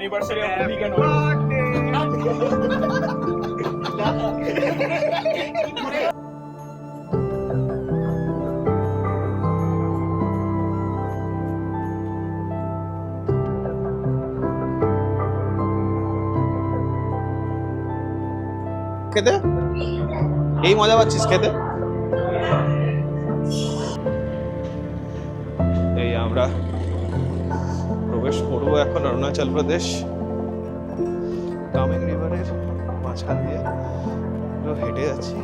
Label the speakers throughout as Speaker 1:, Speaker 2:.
Speaker 1: anniversary of movie can
Speaker 2: খেতে এই মজা পাচ্ছিস খেতে? এই আমরা প্রবেশ করবো এখন অরুণাচল প্রদেশ। কামেং রিভারের মাঝখান দিয়ে পুরো হেঁটে যাচ্ছি।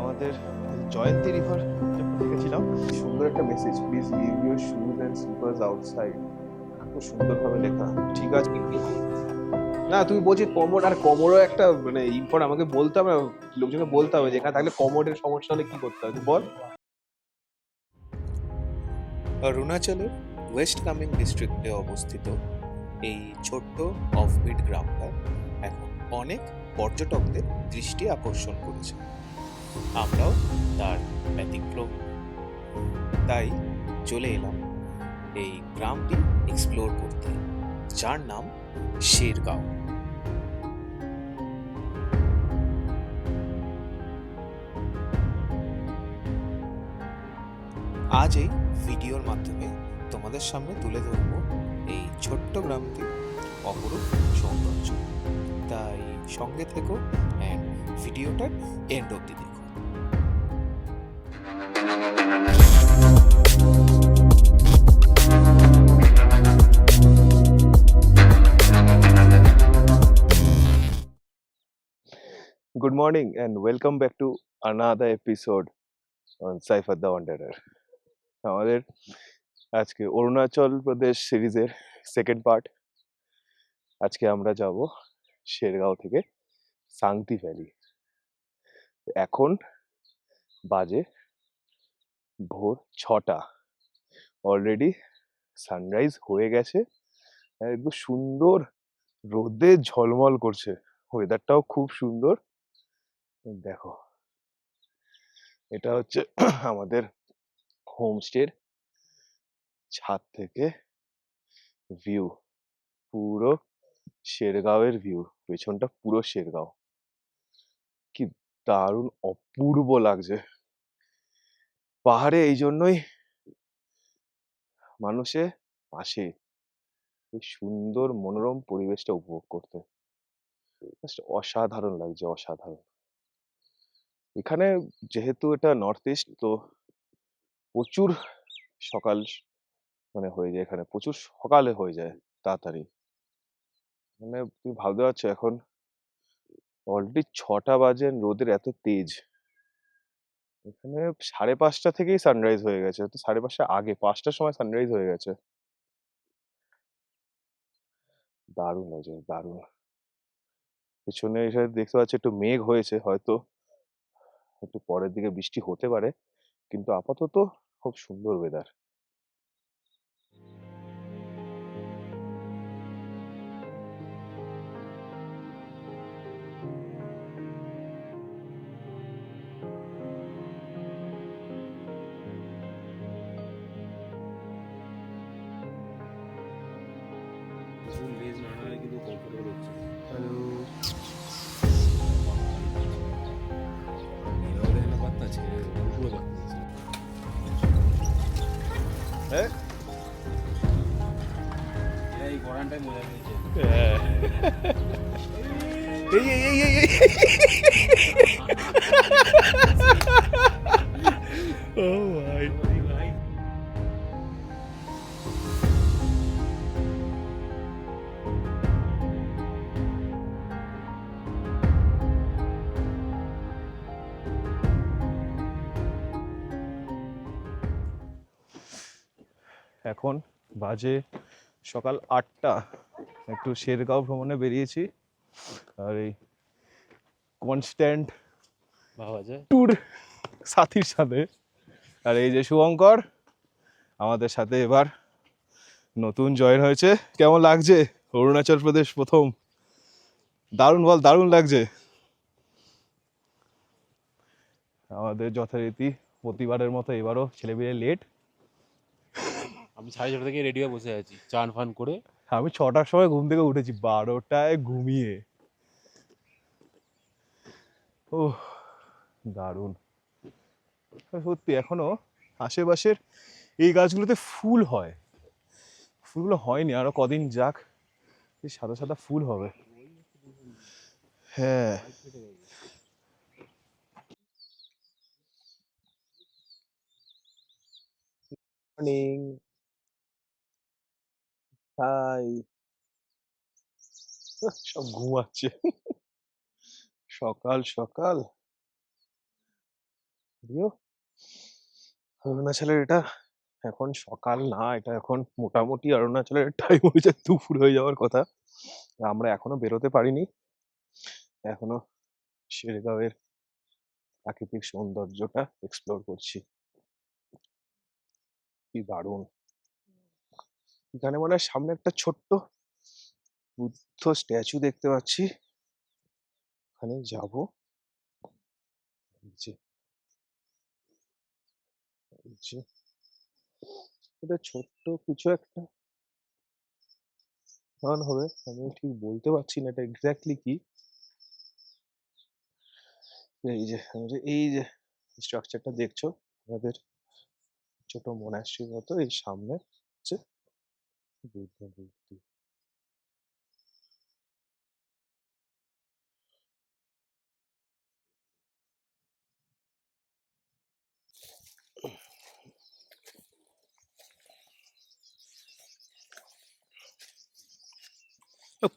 Speaker 2: আমাদের জয়ন্তী রিভার যখন দেখেছিলাম, সুন্দর একটা message, please leave your shoes and slippers outside, খুব সুন্দরভাবে লেখা। ঠিক আছে না, তুমি বলছি কমোড, আর কমোডও একটা মানে ইম্পর্ট আমাকে বলতে হবে, লোকজনকে বলতে হবে যেখানে থাকলে কমোডের সমস্যা হলে কি করতে হবে বল। অরুণাচলের ওয়েস্ট কামেং ডিস্ট্রিক্টে অবস্থিত এই ছোট্ট অফবিট গ্রামটা এখন অনেক পর্যটকদের দৃষ্টি আকর্ষণ করেছে। আমরাও তার ব্যতিক্রম, তাই চলে এলাম এই গ্রামটি এক্সপ্লোর করতে, যার নাম শেরগাঁও। আজ এই ভিডিওর মাধ্যমে তোমাদের সামনে তুলে ধরবো এই ছোট্ট গ্রামটি অপরূপ সৌন্দর্য, তাই সঙ্গে থেকো অ্যান্ড ভিডিওটার এন্ড অবধি দেখো। Good morning and welcome back to another episode on Cypher the Wanderer. আমাদের আজকে অরুণাচল প্রদেশ সিরিজের সেকেন্ড পার্ট। আজকে আমরা যাব শেরগাঁও থেকে সাংতি ভ্যালি। এখন বাজে ভোর 6টা, অলরেডি সানরাইজ হয়ে গেছে, একদম সুন্দর রোদে ঝলমল করছে, ওয়েদারটাও খুব সুন্দর। দেখো, এটা হচ্ছে আমাদের হোমস্টের ছাদ থেকে ভিউ, পুরো শেরগাঁওয়ের ভিউ, পেছনটা পুরো শেরগাঁও। কি দারুণ অপূর্ব লাগছে। পাহাড়ে এই জন্যই মানুষে আসে, এই সুন্দর মনোরম পরিবেশটা উপভোগ করতে। Just অসাধারণ লাগছে, অসাধারণ। এখানে যেহেতু এটা নর্থ ইস্ট, তো প্রচুর সকাল মানে হয়ে যায়, এখানে প্রচুর সকালে হয়ে যায় তাড়াতাড়ি। মানে তুমি ভাবতে পারছো এখন অলরেডি 6টা বাজে, রোদের এত তেজ। এখানে 5:30 থেকেই সানরাইজ হয়ে গেছে, তো 5:30 আগে 5টার সময় সানরাইজ হয়ে গেছে। দারুণ লাগছে, দারুণ। পিছনে এসে দেখতে পাচ্ছি একটু মেঘ হয়েছে, হয়তো একটু পরের দিকে বৃষ্টি হতে পারে, কিন্তু আপাতত খুব সুন্দর ওয়েদার। হ্যাঁ,
Speaker 1: এই গরমটাই মজা পেয়েছে।
Speaker 2: এই এই এই এই এই। ও ভাই, এখন বাজে সকাল 8টা। একটু শেরগাঁও ভ্রমণে বেরিয়েছি, আর এই কনস্ট্যান্ট ট্যুর সাথীর সাথে। আর এই যে শুভঙ্কর আমাদের সাথে এবার নতুন জয়েন হয়েছে। কেমন লাগছে অরুণাচল প্রদেশ প্রথম? দারুণ বল, দারুণ লাগছে। আমাদের যথারীতি প্রতিবারের মতো এবারও ছেলেপিলে লেট।
Speaker 3: আমি 6:30 থেকে রেডি হয়ে বসে আছি, চান ফান করে। আমি 6টার সময় ঘুম থেকে উঠেছি, 12টায় ঘুমিয়ে। ওহ, দারুণ। সত্যি এখনো আশেপাশের এই গাছগুলোতে ফুল হয়, ফুলগুলো হয়নি, আরো কদিন যাক, এই সাদা সাদা ফুল হবে। হ্যাঁ, মর্নিং, হাই। সব ঘুমাচ্ছে সকাল সকাল। যদিও অরুণাচলের এটা এখন সকাল না, এটা এখন মোটামুটি অরুণাচলের টাইম হয়ে যায়, দুপুর হয়ে যাওয়ার কথা। আমরা এখনো বেরোতে পারিনি, এখনো শেরগাঁওয়ের প্রাকৃতিক সৌন্দর্যটা এক্সপ্লোর করছি। কি দারুণ! এখানে মনে হয় সামনে একটা ছোট্ট বুদ্ধ স্ট্যাচু দেখতে পাচ্ছি, ওখানে যাবো। এই যে, এই যে, এটা ছোট্ট কিছু একটা স্থান হবে, আমি ঠিক বলতে পারছি না এটা এক্স্যাক্টলি কি। এই যে স্ট্রাকচারটা দেখছো, আমাদের ছোট মোনাস্ট্রির মতো, এই সামনে হচ্ছে বুদ্ধ মূর্তি।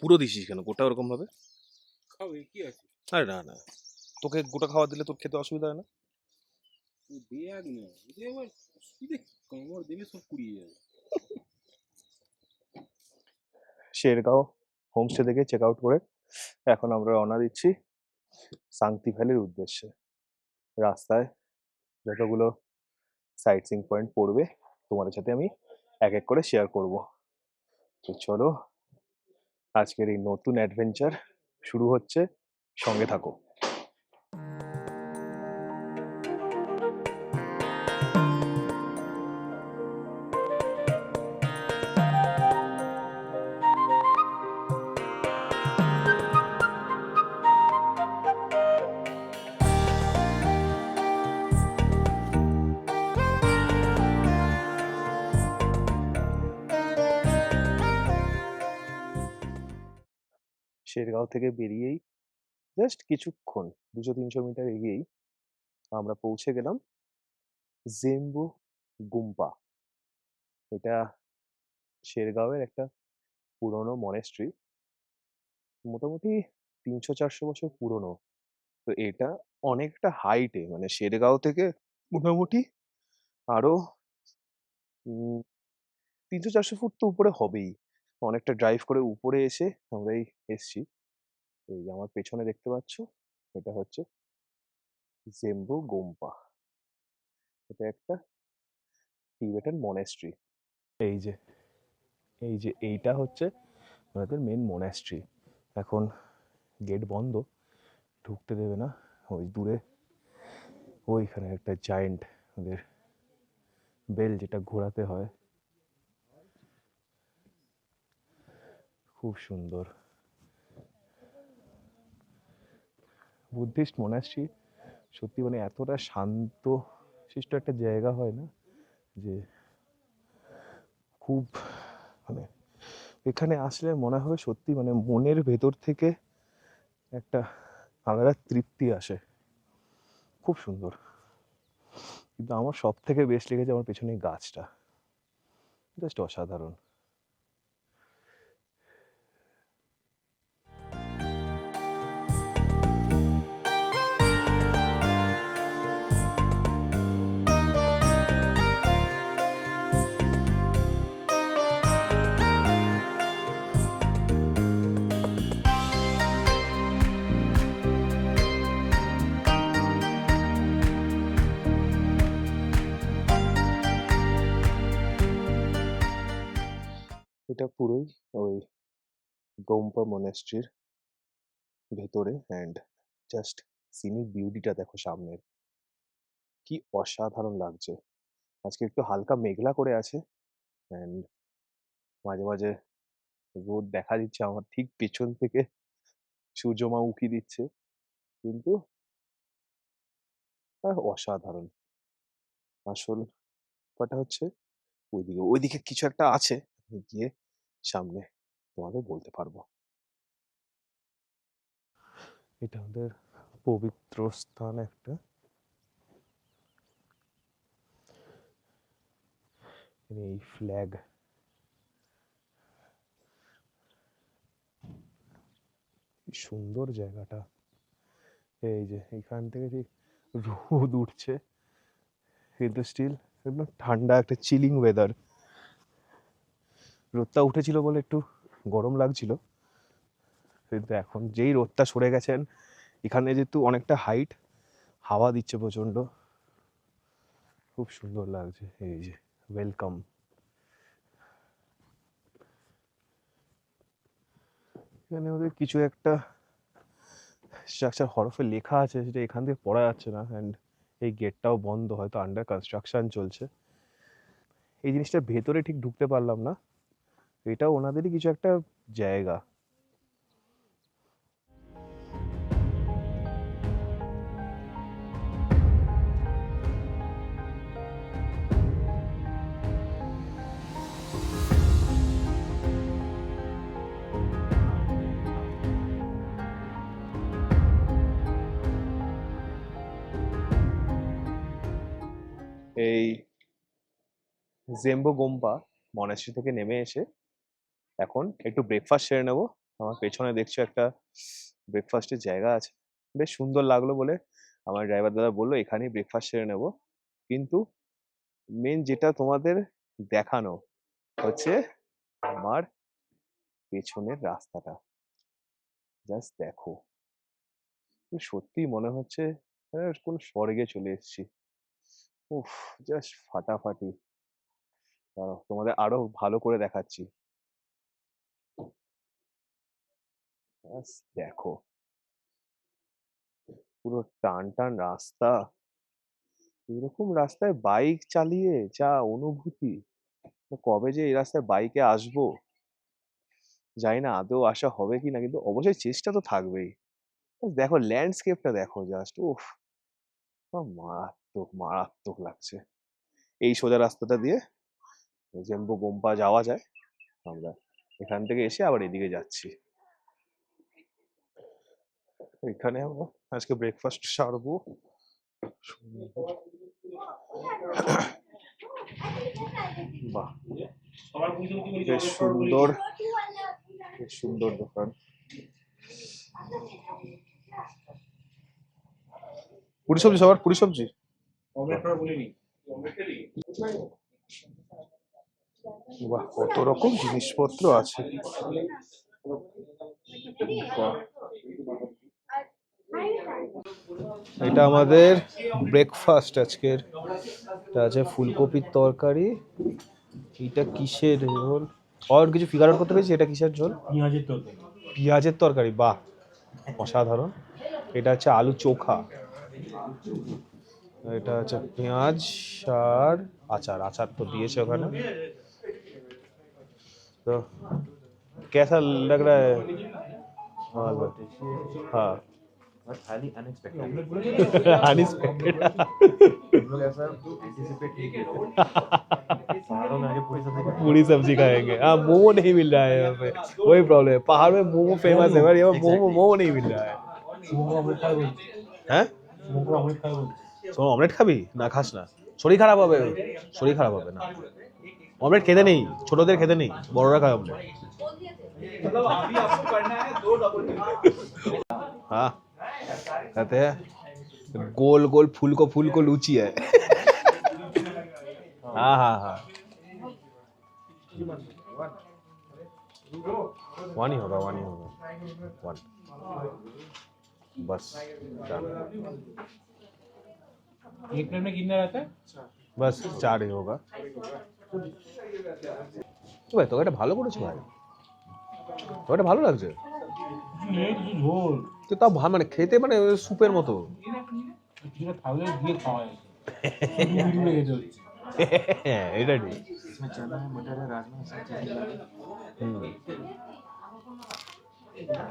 Speaker 3: পুরো দিছিস কেন, গোটা ওরকম ভাবে?
Speaker 1: খাবে কি আছে?
Speaker 3: আরে না না, তোকে গোটা খাবার দিলে তোর খেতে অসুবিধা হয় না?
Speaker 1: দেয়াক না, এটা আবার অসুবিধা কি? কামড় দেবে সব পুড়িয়ে যাবে।
Speaker 3: শেরগাঁও হোমস্টে থেকে চেক আউট করে এখন আমরা রওনা দিচ্ছি সাংতি ভ্যালির উদ্দেশ্যে। রাস্তায় যতগুলো সাইট সিইং পয়েন্ট পড়বে তোমাদের সাথে আমি এক এক করে শেয়ার করব। তো চলো, আজকের এই নতুন অ্যাডভেঞ্চার শুরু হচ্ছে, সঙ্গে থাকো। শেরগাঁও থেকে বেরিয়েই জাস্ট কিছুক্ষণ 200-300 মিটার এগিয়েই আমরা পৌঁছে গেলাম জেম্বু গুম্পা। এটা শেরগাঁওয়ের একটা পুরনো মনেস্ট্রি, মোটামুটি 300-400 বছর পুরনো। তো এটা অনেকটা হাইটে, মানে শেরগাঁও থেকে মোটামুটি আরো 300-400 ফুট তো উপরে হবেই। অনেকটা ড্রাইভ করে উপরে এসে আমরা এসছি। এই যে আমার পেছনে দেখতে পাচ্ছ, এটা হচ্ছে জেম্বু গোম্পা। এটা একটা টিবেটান মনেস্ট্রি। এই যে, এই যে এইটা হচ্ছে ওনাদের মেন মোনাস্ট্রি। এখন গেট বন্ধ, ঢুকতে দেবে না। ওই দূরে ওইখানে একটা জায়েন্ট ওদের বেল যেটা ঘোরাতে হয়, খুব সুন্দর। বুদ্ধিস্ট মোনাস্ট্রি সত্যি মানে এতটা শান্ত শিষ্ট একটা জায়গা হয় না, যে খুব মানে এখানে আসলে মনে হয় সত্যি মানে মনের ভেতর থেকে একটা আলাদা তৃপ্তি আসে, খুব সুন্দর। কিন্তু আমার সব থেকে বেস্ট লেগেছে আমার পেছনে এই গাছটা, জাস্ট অসাধারণ। এটা পুরোই ওই গোম্পা মনেস্ট্রির ভেতরে, অ্যান্ড জাস্ট সিনিক বিউটিটা দেখো সামনের, কি অসাধারণ লাগছে। আজকে একটু হালকা মেঘলা করে আছে, অ্যান্ড মাঝে মাঝে রোদ দেখা দিচ্ছে আমার ঠিক পেছন থেকে, সূর্যমা উঁকি দিচ্ছে, কিন্তু অসাধারণ। আসল ব্যাপারটা হচ্ছে ওইদিকে কিছু একটা আছে, আমি গিয়ে সামনে তোমাদের বলতে পারবো। এটা আমাদের পবিত্র স্থান একটা। এই ফ্ল্যাগ, সুন্দর জায়গাটা। এই যে এখান থেকে যে রোদ উঠছে, কিন্তু স্টিল একদম ঠান্ডা একটা চিলিং ওয়েদার। রোদটা উঠেছিল বলে একটু গরম লাগছিল, কিন্তু এখন যেই রোদটা সরে গেছেন, এখানে যেহেতু অনেকটা হাইট, হাওয়া দিচ্ছে প্রচন্ড, খুব সুন্দর লাগছে। এই যে ওয়েলকাম। এখানে ওদের কিছু একটা স্ট্রাকচার হরফে লেখা আছে, সেটা এখান থেকে পড়া যাচ্ছে না, অ্যান্ড এই গেটটাও বন্ধ, হয়তো আন্ডার কনস্ট্রাকশন চলছে। এই জিনিসটার ভেতরে ঠিক ঢুকতে পারলাম না, এটাও ওনাদেরই কিছু একটা জায়গা। এই জেম্বো গোম্পা মনাস্ট্রি থেকে নেমে এসে এখন একটু ব্রেকফাস্ট সেরে নেবো। আমার পেছনে দেখছো একটা ব্রেকফাস্টের জায়গা আছে, বেশ সুন্দর লাগলো বলে আমার ড্রাইভার দাদা বললো এখানেই ব্রেকফাস্ট সেরে নেবো। কিন্তু মেন যেটা তোমাদের দেখানো হচ্ছে আমার পেছনের রাস্তাটা, জাস্ট দেখো, সত্যি মনে হচ্ছে কোন স্বর্গে চলে এসেছি। উফ, জাস্ট ফাটাফাটি। দাঁড়াও, তোমাদের আরো ভালো করে দেখাচ্ছি, জাস্ট দেখো, পুরো টান টান রাস্তা। এরকম রাস্তায় বাইক চালিয়ে যা অনুভূতি, কবে যে এই রাস্তায় বাইকে আসবো জানি না আদৌ আসা হবে কি না, কিন্তু অবশ্যই চেষ্টা তো থাকবেই। Just দেখো ল্যান্ডস্কেপটা দেখো, জাস্ট উফ, মারাত্মক মারাত্মক লাগছে। এই সোজা রাস্তাটা দিয়ে জেম্বু গোম্পা যাওয়া যায়, আমরা এখান থেকে এসে আবার এদিকে যাচ্ছি। এখানে আমরা আজকে ব্রেকফাস্ট সারবো। বাহ, বেশ সুন্দর, বেশ সুন্দর দোকান। পুরি সবজি, সবার পুরি সবজি। বাহ, কত রকম জিনিসপত্র আছে। বাহ, এটা আমাদের ব্রেকফাস্ট আজকের। এটা আছে ফুলকপির তরকারি। এটা কিসের ঝোল? আর কিছু ফিগার আউট করতে পেরেছি এটা কিসের ঝোল?
Speaker 1: পেঁয়াজের তরকারি।
Speaker 3: পেঁয়াজের তরকারি, বাহ, অসাধারণ। এটা হচ্ছে আলু চোখা। এটা হচ্ছে পেঁয়াজ আর আচার, আচার তো দিয়েছে ওখানে। তো कैसा लग रहा है? हाँ,
Speaker 4: highly unexpected.
Speaker 3: अनएक्सपेक्टेड।
Speaker 4: हम लोग ऐसा एंटिसिपेट नहीं किए थे। पहाड़ों में आके पूरी सब्जी खाएंगे।
Speaker 3: पूरी सब्जी खाएंगे। हाँ, मोमो नहीं मिल रहा है यहाँ पे, वही प्रॉब्लम है। पहाड़ में मोमो फेमस है, पर यहाँ मोमो नहीं मिल रहा है। হ্যাঁ, শোনো, অমলেট খাবি না? খাস না, শরীর খারাপ হবে, শরীর খারাপ হবে না। অমলেট খেতে নেই, ছোটদের খেতে নেই, বড়রা খায় অমলেট। हाँ, कहते हैं गोल गोल फूल को लूची है। हाँ हाँ हाँ, वन ही होगा, वन ही होगा, वन, बस done।
Speaker 1: एक प्लेट में कितना रहता है?
Speaker 3: बस 4 ही होगा। তো ভাই, তোকে এটা ভালো করেছো ভাই, তোকে এটা ভালো লাগছে
Speaker 1: ঝোল
Speaker 3: তো, তাও মানে খেতে মানে স্যুপের মতো।
Speaker 1: থাকলে দিয়ে খাওয়া যায়।
Speaker 3: এটা ঠিক।
Speaker 4: इसमें चना है, मटर है, राजमा है, सब चीजें मिला के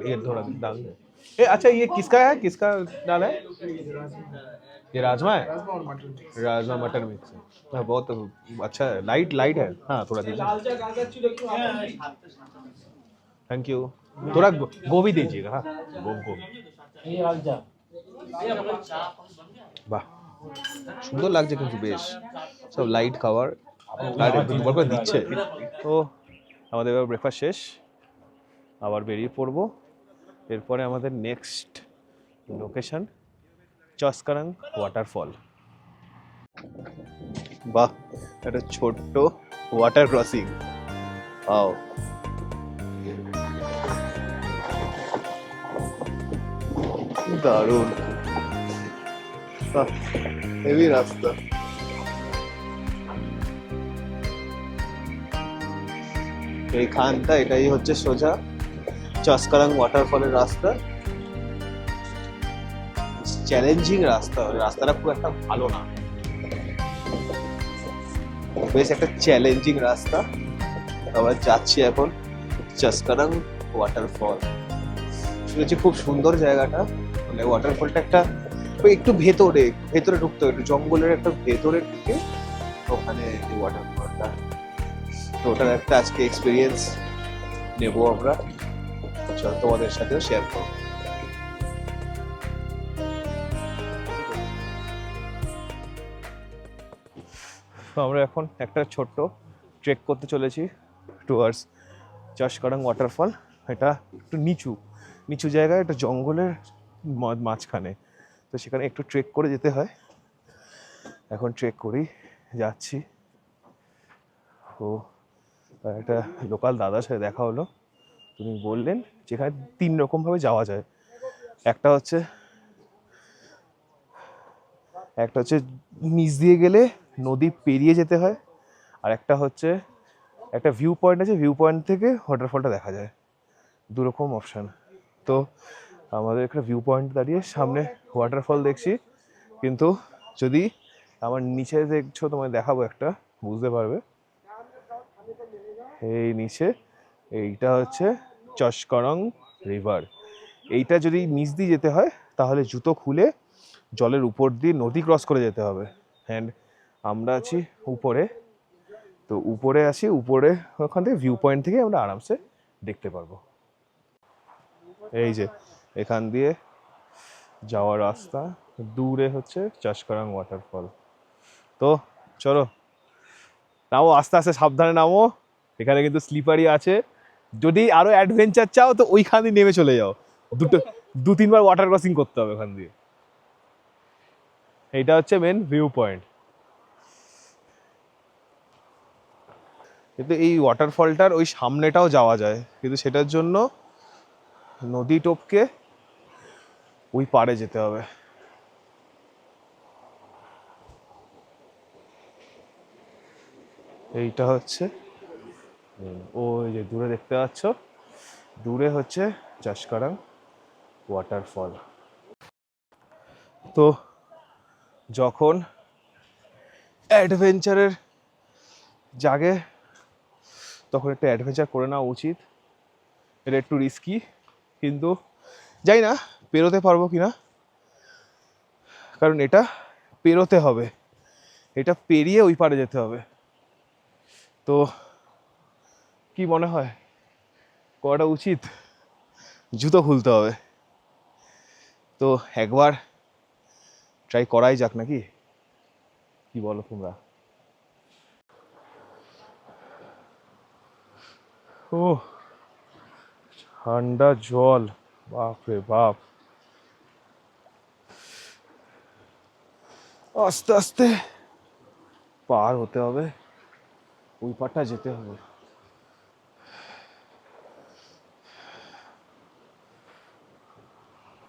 Speaker 3: ये थोड़ा डाल दे। ए अच्छा ये किसका है, किसका डाला है? ये राजमा है,
Speaker 4: राजमा और मटर मिक्स।
Speaker 3: राजमा मटर मिक्स है। हाँ, बहुत अच्छा है, लाइट लाइट है। हाँ थोड़ा दीजिए, थैंक यू। थोड़ा गोभी दीजिएगा। हाँ गोभी। বাহ সুন্দর লাগছে কিন্তু বেশ, সব লাইট খাবার আর একটু দুবার করে দিচ্ছে। তো আমাদের এবার ব্রেকফাস্ট শেষ, আবার বেরিয়ে পড়বো। এরপরে আমাদের নেক্সট লোকেশন চসকারাং ওয়াটারফল। বাহ একটা ছোট্ট ওয়াটার ক্রসিং, আও দারুণ, হেভি রাস্তা। এইখানটা এটাই হচ্ছে সোজা চসকারাং ওয়াটারফলের রাস্তা। চ্যালেঞ্জিং রাস্তা, রাস্তাটা খুব একটা ভালো না, বেশ একটা চ্যালেঞ্জিং রাস্তা। আমরা যাচ্ছি এখন চসকারাং ওয়াটারফল। শুনেছি খুব সুন্দর জায়গাটা, মানে ওয়াটারফলটা একটা একটু ভেতরে ভেতরে ঢুকতে হবে, একটু জঙ্গলের একটা ভেতরের দিকে ওখানে এই ওয়াটারফলটা। তো ওটার একটা আজকে এক্সপিরিয়েন্স নেবো আমরা, চল তোমাদের সাথেও শেয়ার করবো। আমরা এখন একটা ছোট্ট ট্রেক করতে চলেছি টুয়ার্ডস চসকারাং ওয়াটারফল। এটা একটু নিচু নিচু জায়গায়, একটা জঙ্গলের মাঝখানে, তো সেখানে একটু ট্রেক করে যেতে হয়। এখন ট্রেক করেই যাচ্ছি। ও একটা লোকাল দাদার সাথে দেখা হলো, তিনি বললেন যেখানে 3 রকমভাবে যাওয়া যায়। একটা হচ্ছে নিচ দিয়ে গেলে নদী পেরিয়ে যেতে হয়, আর একটা হচ্ছে একটা ভিউ পয়েন্ট আছে, ভিউ পয়েন্ট থেকে ওয়াটারফলটা দেখা যায়। 2 রকম অপশান। তো আমাদের একটা ভিউ পয়েন্ট দাঁড়িয়ে সামনে ওয়াটারফল দেখছি, কিন্তু যদি আমার নিচে দেখছো তোমায় দেখাবো, একটা বুঝতে পারবে। এই নিচে এইটা হচ্ছে চসকারাং রিভার। এইটা যদি নিচ দিয়ে যেতে হয় তাহলে জুতো খুলে জলের উপর দিয়ে নদী ক্রস করে যেতে হবে। অ্যান্ড আমরা আছি উপরে, তো উপরে আছি, উপরে ওখান থেকে ভিউ পয়েন্ট থেকে আমরা আরামসে দেখতে পারবো। এই যে এখান দিয়ে যাওয়ার রাস্তা, দূরে হচ্ছে চসকারাং ওয়াটারফল। তো চলো নামো, আস্তে আস্তে সাবধানে নামো, এখানে কিন্তু স্লিপারি আছে। যদি আরো অ্যাডভেঞ্চার চাও তো ওইখান দিয়ে নেমে চলে যাও, 2-3 বার ওয়াটার ক্রসিং করতে হবে ওখান দিয়ে। এইটা হচ্ছে মেন ভিউ পয়েন্ট। কিন্তু এই ওয়াটারফলটার ওই সামনেটাও যাওয়া যায়, কিন্তু সেটার জন্য নদী টপকে ওই পাড়ে যেতে হবে। এইটা হচ্ছে ওই যে দূরে দেখতে পাচ্ছ, দূরে হচ্ছে চসকারাং ওয়াটারফল। তো যখন অ্যাডভেঞ্চারের জাগে তখন একটা অ্যাডভেঞ্চার করে নেওয়া উচিত। এটা একটু রিস্কি, কিন্তু জানি না পেরোতে পারবো কিনা, কারণ এটা পেরোতে হবে, এটা পেরিয়ে ওই পারে যেতে হবে। তো কি মনে হয় করাটা উচিত? জুতো খুলতে হবে, তো একবার ট্রাই করাই যাক নাকি, কি বলো তোমরা? ও ঠান্ডা জল, বাপ রে বাপ। আস্তে আস্তে পার হতে হবে, ওই পারটা যেতে হবে।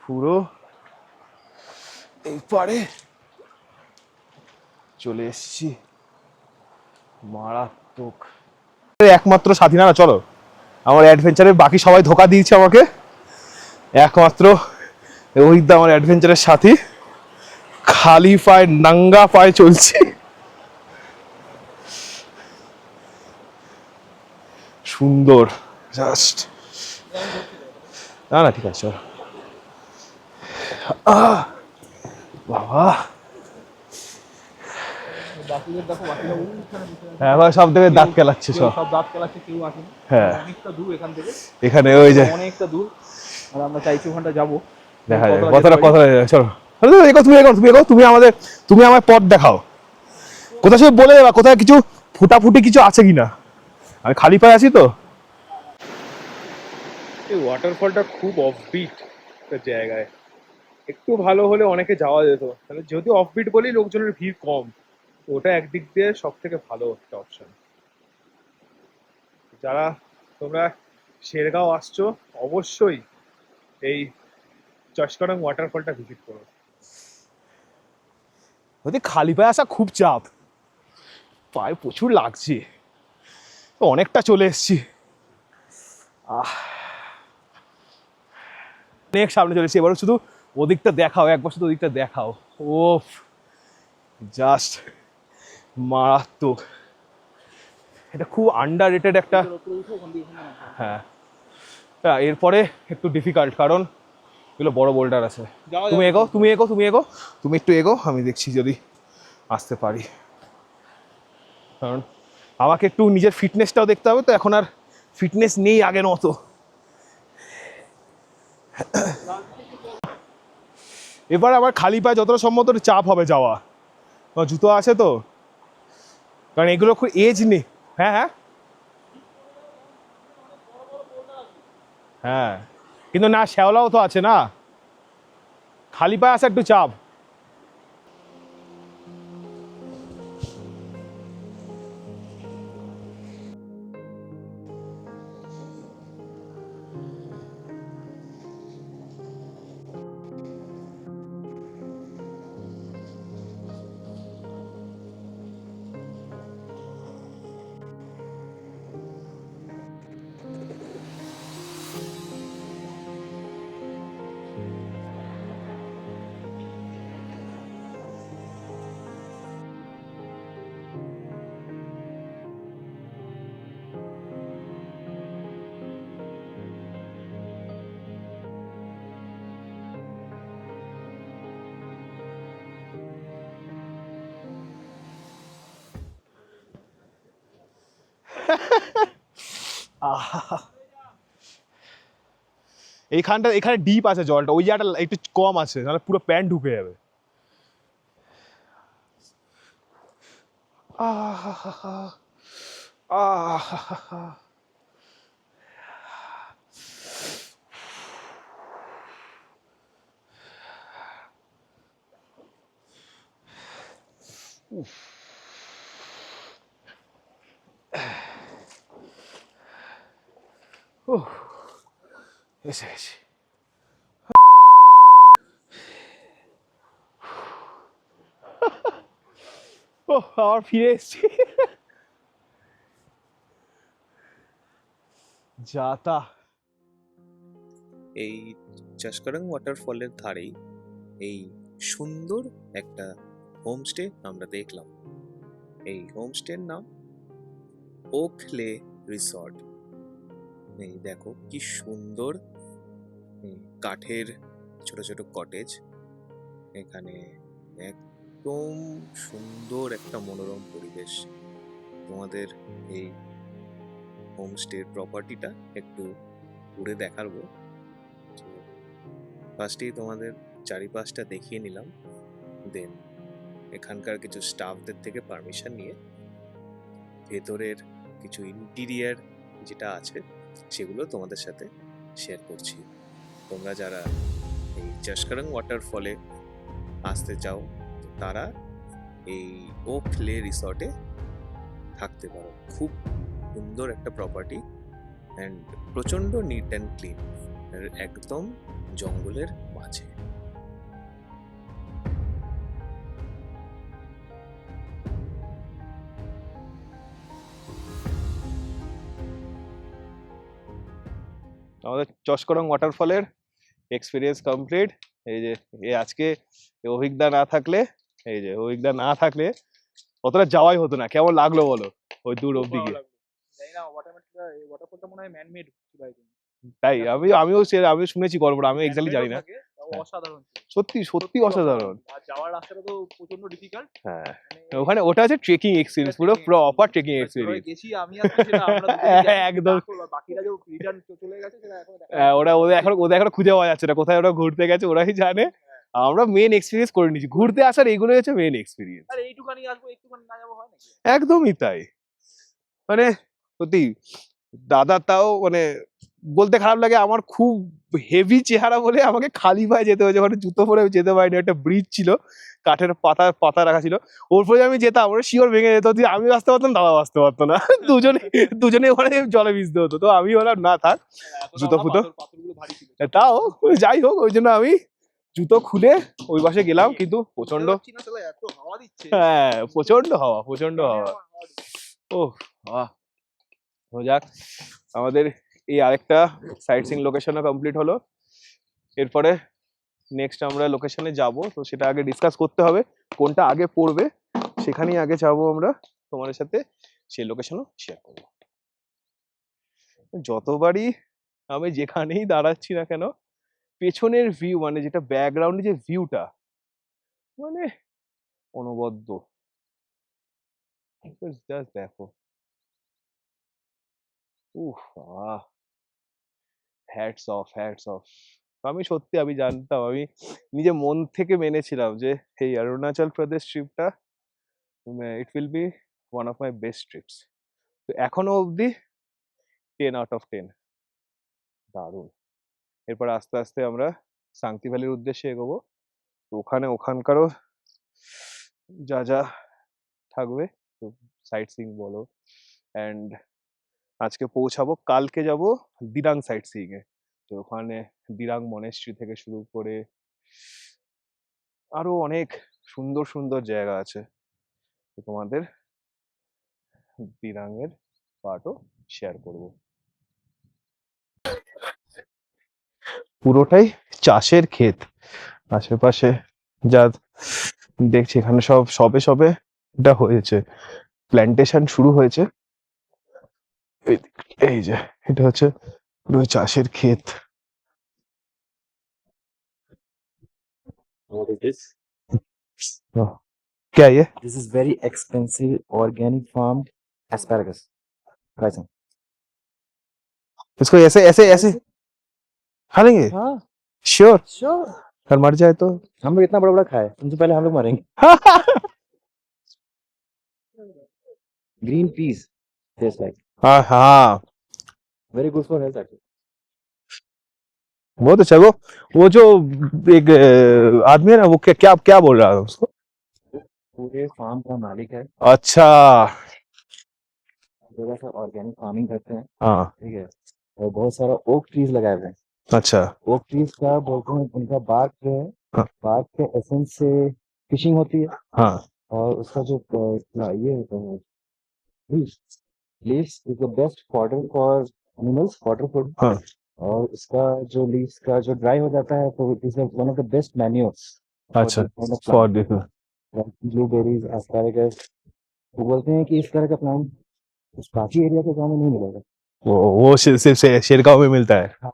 Speaker 3: পুরো এই পারে চলে এসছি, মারাত্মক। একমাত্র সাথী না, চলো আমার অ্যাডভেঞ্চারে বাকি সবাই ধোকা দিয়েছে আমাকে, একমাত্র রোহিত দা আমার অ্যাডভেঞ্চারের সাথী। খালি পায়ে নাঙ্গা পায়ে চলছি, সুন্দর জাস্ট। না না ঠিক আছে চল। বাবা
Speaker 1: বাকিদের দেখো, বাকিরা ওইখানে বসে আছে।
Speaker 3: হ্যাঁ, এবার সব থেকে দাঁত কেলাচ্ছে
Speaker 1: কেউ
Speaker 3: সব।
Speaker 1: সব দাঁত কেলাচ্ছে, কেউ আসেনি।
Speaker 3: হ্যাঁ
Speaker 1: অনেকটা দূর এখান থেকে,
Speaker 3: এখানে ওই যে
Speaker 1: অনেকটা দূর। আর আমরা চাইছি ওখানটা যাবো।
Speaker 3: দেখা যায়
Speaker 1: কতটা
Speaker 3: কতটা
Speaker 1: যেতে পারি।
Speaker 3: কথা। চলো এগো, তুমি এগো, তুমি এগো, তুমি আমায় পথ দেখাও। কোথায় সব বলে দেবা, কোথায় কিছু ফুটাফুটি কিছু আছে কিনা। আমি খালি পায়ে আছি তো। এই ওয়াটারফলটা খুব অফবিট একটা জায়গায়, একটু ভালো হলে অনেকে যাওয়া যেত। তাহলে যদি অফবিট বলি লোকজনের ভিড় কম, ওটা একদিক দিয়ে সব থেকে ভালো একটা অপশন। যারা তোমরা শেরগাঁও আসছো অবশ্যই এই চশকরং ওয়াটারফলটা ভিজিট করো। ওদের খালি পায়ে আসা খুব চাপ, পায়ে প্রচুর লাগছে। অনেকটা চলে এসছি, অনেক সামনে চলে এসছি। এবারও শুধু ওদিকটা দেখাও, একবার শুধু ওদিকটা দেখাও। ওফ জাস্ট মারাত্মক। এটা খুব আন্ডার রেটেড একটা। হ্যাঁ এরপরে একটু ডিফিকাল্ট, কারণ এগুলো বড় বোল্ডার আছে। তুমি এগো, তুমি এগো, তুমি এগো, তুমি একটু এগো, আমি দেখছি যদি আসতে পারি। কারণ আমাকে একটু নিজের ফিটনেসটাও দেখতে হবে, তো এখন আর ফিটনেস নেই আগের মতো। এবার আবার খালি পায়ে যতটা সম্ভব চাপ হবে যাওয়া, জুতো আছে তো, কারণ এগুলো খুব এজ নেই। হ্যাঁ হ্যাঁ হ্যাঁ, কিন্তু না শ্যাওলাও তো আছে না, খালি পায়ে আসা একটু চাপ। এইখানটা, এখানে ডিপ আছে জলটা, ওই জায়গাটা একটু কম আছে, নাহলে পুরো প্যান্ট ঢুকে যাবে। এসে গেছি। ও আবার ফিরে এসছি। যাতা
Speaker 2: এই চশকরং ওয়াটারফলের ধারেই এই সুন্দর একটা হোমস্টে আমরা দেখলাম। এই হোমস্টের নাম ওখলে রিসর্ট। এই দেখো কি সুন্দর কাঠের ছোট ছোট কটেজ। এখানে একদম সুন্দর একটা মনোরম পরিবেশ। তোমাদের এই হোমস্টের প্রপার্টিটা একটু ঘুরে দেখাবো। ফার্স্টেই তোমাদের চারিপাশটা দেখিয়ে নিলাম, দেন এখানকার কিছু স্টাফদের থেকে পারমিশন নিয়ে ভেতরের কিছু ইন্টিরিয়ার যেটা আছে সেগুলো তোমাদের সাথে শেয়ার করছি। তোমরা যারা এই চশকরং ওয়াটারফলে আসতে চাও তারা এই ওখলে রিসর্টে থাকতে পারো। খুব সুন্দর একটা প্রপার্টি অ্যান্ড প্রচণ্ড নিট অ্যান্ড ক্লিন, একদম জঙ্গলের মাঝে।
Speaker 3: আমাদের চশকরং ওয়াটারফলের এক্সপিরিয়েন্স কমপ্লিট। এই যে আজকে অভিজ্ঞতা না থাকলে, অতটা যাওয়াই হতো না। কেমন লাগলো বলো ওই দূর অব্দি গিয়ে?
Speaker 5: জানি না ওয়াটারফলটা মনে হয় ম্যান মেড ছিল I think।
Speaker 3: তাই আমিও শুনেছি গল্পটা, আমি এক্স্যাক্টলি জানি না।
Speaker 5: থাকে, তাও
Speaker 3: হ্যাঁ।
Speaker 5: অসাধারণ ছিল।
Speaker 3: সত্যি সত্যি অসাধারণ।
Speaker 5: আর যাওয়ার রাস্তাটা তো প্রচন্ড ডিফিকাল্ট।
Speaker 3: হ্যাঁ, ওখানে ওটা আছে ট্রেকিং এক্সপিরিয়েন্স, পুরো প্রপার ট্রেকিং এক্সপিরিয়েন্স।
Speaker 5: গেছি আমি আর তুই, সেটা আমরা দুজনেই জানি।
Speaker 3: একদম।
Speaker 5: আর বাকিরা যে রিটার্ন চলে গেছে সেটা এখনো দেখা
Speaker 3: ওদের এখন খুঁজে পাওয়া যাচ্ছে না কোথায় ওরা ঘুরতে গেছে, ওরাই জানে। আমরা মেন এক্সপিরিয়েন্স করে নিয়েছি, ঘুরতে আসার এইগুলোই হচ্ছে মেন এক্সপিরিয়েন্স।
Speaker 5: আর এইটুখানি আসবো একটুখানি না যাবো হয় নাকি?
Speaker 3: একদমই তাই। মানে সত্যি দাদা তাও মানে বলতে খারাপ লাগে, আমার খুব হেভি চেহারা বলে আমাকে খালি পায়ে যেতে হয়েছে, ওখানে জুতো পরে যেতে পারিনি। একটা ব্রিজ ছিল, কাঠের পাতা রাখা ছিল, ওর পরে আমি যেতাম, ওরা শিওর ভেঙে যেত। আমি আসতে পারতাম, দাদা আসতে পারতো না। দুজনে ওখানে জলে ভিজতে হতো। তো আমি বললাম না থাক, জুতো ফুতো।
Speaker 5: পাথরগুলো ভারী ছিল।
Speaker 3: তাও যাই হোক, ওই জন্য আমি জুতো খুলে ওই পাশে গেলাম, কিন্তু প্রচন্ড,
Speaker 5: বুঝতে পারছি না শালা এত হাওয়া দিচ্ছে।
Speaker 3: হ্যাঁ প্রচন্ড হাওয়া, প্রচন্ড হাওয়া। ও যাক, আমাদের এই আরেকটা সাইট সিইং লোকেশনও কমপ্লিট হলো। এরপরে নেক্সট আমরা লোকেশনে যাব, তো সেটা আগে ডিসকাস করতে হবে কোনটা আগে পড়বে, সেখানেই আগে যাবো আমরা, তোমাদের সাথে সেই লোকেশনও শেয়ার করবো। যতবারই আমি যেখানেই দাঁড়াচ্ছি না কেন, পেছনের ভিউ মানে যেটা ব্যাকগ্রাউন্ডে যে ভিউটা মানে অনবদ্য। জাস্ট দেখো, উফ, হ্যাটস অফ, হ্যাটস অফ। আমি সত্যি আমি জানতাম, আমি নিজে মন থেকে মেনেছিলাম যে এই অরুণাচল প্রদেশ ট্রিপটা it will be one of my best TRIPS. তো এখনো অবধি 10/10। দারুণ। এরপর আস্তে আস্তে আমরা সাংতি ভ্যালির উদ্দেশ্যে এগোবো। তো ওখানকারও যা যা থাকবে, তো সাইট সিইং বলো, অ্যান্ড আজকে পৌঁছাবো, কালকে যাব দিরাং সাইট সিইং এ। তো ওখানে দিরাং মনেস্ট্রি থেকে শুরু করে আরো অনেক সুন্দর সুন্দর জায়গা আছে। তো তোমাদের দিরাঙের পার্টও শেয়ার করব। পুরোটাই চাষের ক্ষেত, আশেপাশে যা দেখছি এখানে সবে এটা হয়েছে, প্ল্যান্টেশন শুরু হয়েছে। এই যে এটা হচ্ছে পুরো চাষের ক্ষেত।
Speaker 4: What is this?
Speaker 3: क्या ये?
Speaker 4: This is very expensive organic farmed asparagus. Try some.
Speaker 3: इसको ऐसे ऐसे ऐसे खा लेंगे?
Speaker 4: हाँ,
Speaker 3: श्योर?
Speaker 4: sure.
Speaker 3: अगर मर जाए तो?
Speaker 4: हम लोग इतना बड़ा बड़ा खाए, तुमसे पहले हम लोग मरेंगे. Green peas tastes like.
Speaker 3: हाँ,
Speaker 4: Very good for health actually.
Speaker 3: बहुत अच्छा। वो जो एक आदमी है ना, वो क्या क्या बोल रहा है उसको?
Speaker 4: पूरे फार्म का मालिक है,
Speaker 3: अच्छा,
Speaker 4: थोड़ा सा ऑर्गेनिक फार्मिंग करते हैं,
Speaker 3: हाँ,
Speaker 4: ठीक है, और बहुत सारा ओक ट्रीज लगाए हुए हैं।
Speaker 3: अच्छा,
Speaker 4: ओक ट्रीज का बोलते हैं, उनका बार्क जो है,
Speaker 3: हाँ।
Speaker 4: बार्क के एसेंस से फिशिंग होती है,
Speaker 3: हाँ,
Speaker 4: और उसका जो ये होता है leaves is the best fodder for animals, fodder food.
Speaker 3: हाँ।
Speaker 4: और उसका जो लीव्स का जो ड्राई हो जाता है, तो it is one of the best manures
Speaker 3: अच्छा, फॉर दिस।
Speaker 4: Blueberries, asparagus. वो बोलते हैं कि इस तरह का प्लांट उस बाकी एरिया के गाँव में नहीं मिलेगा।
Speaker 3: वो सिर्फ शेरगांव में मिलता है।
Speaker 4: हाँ।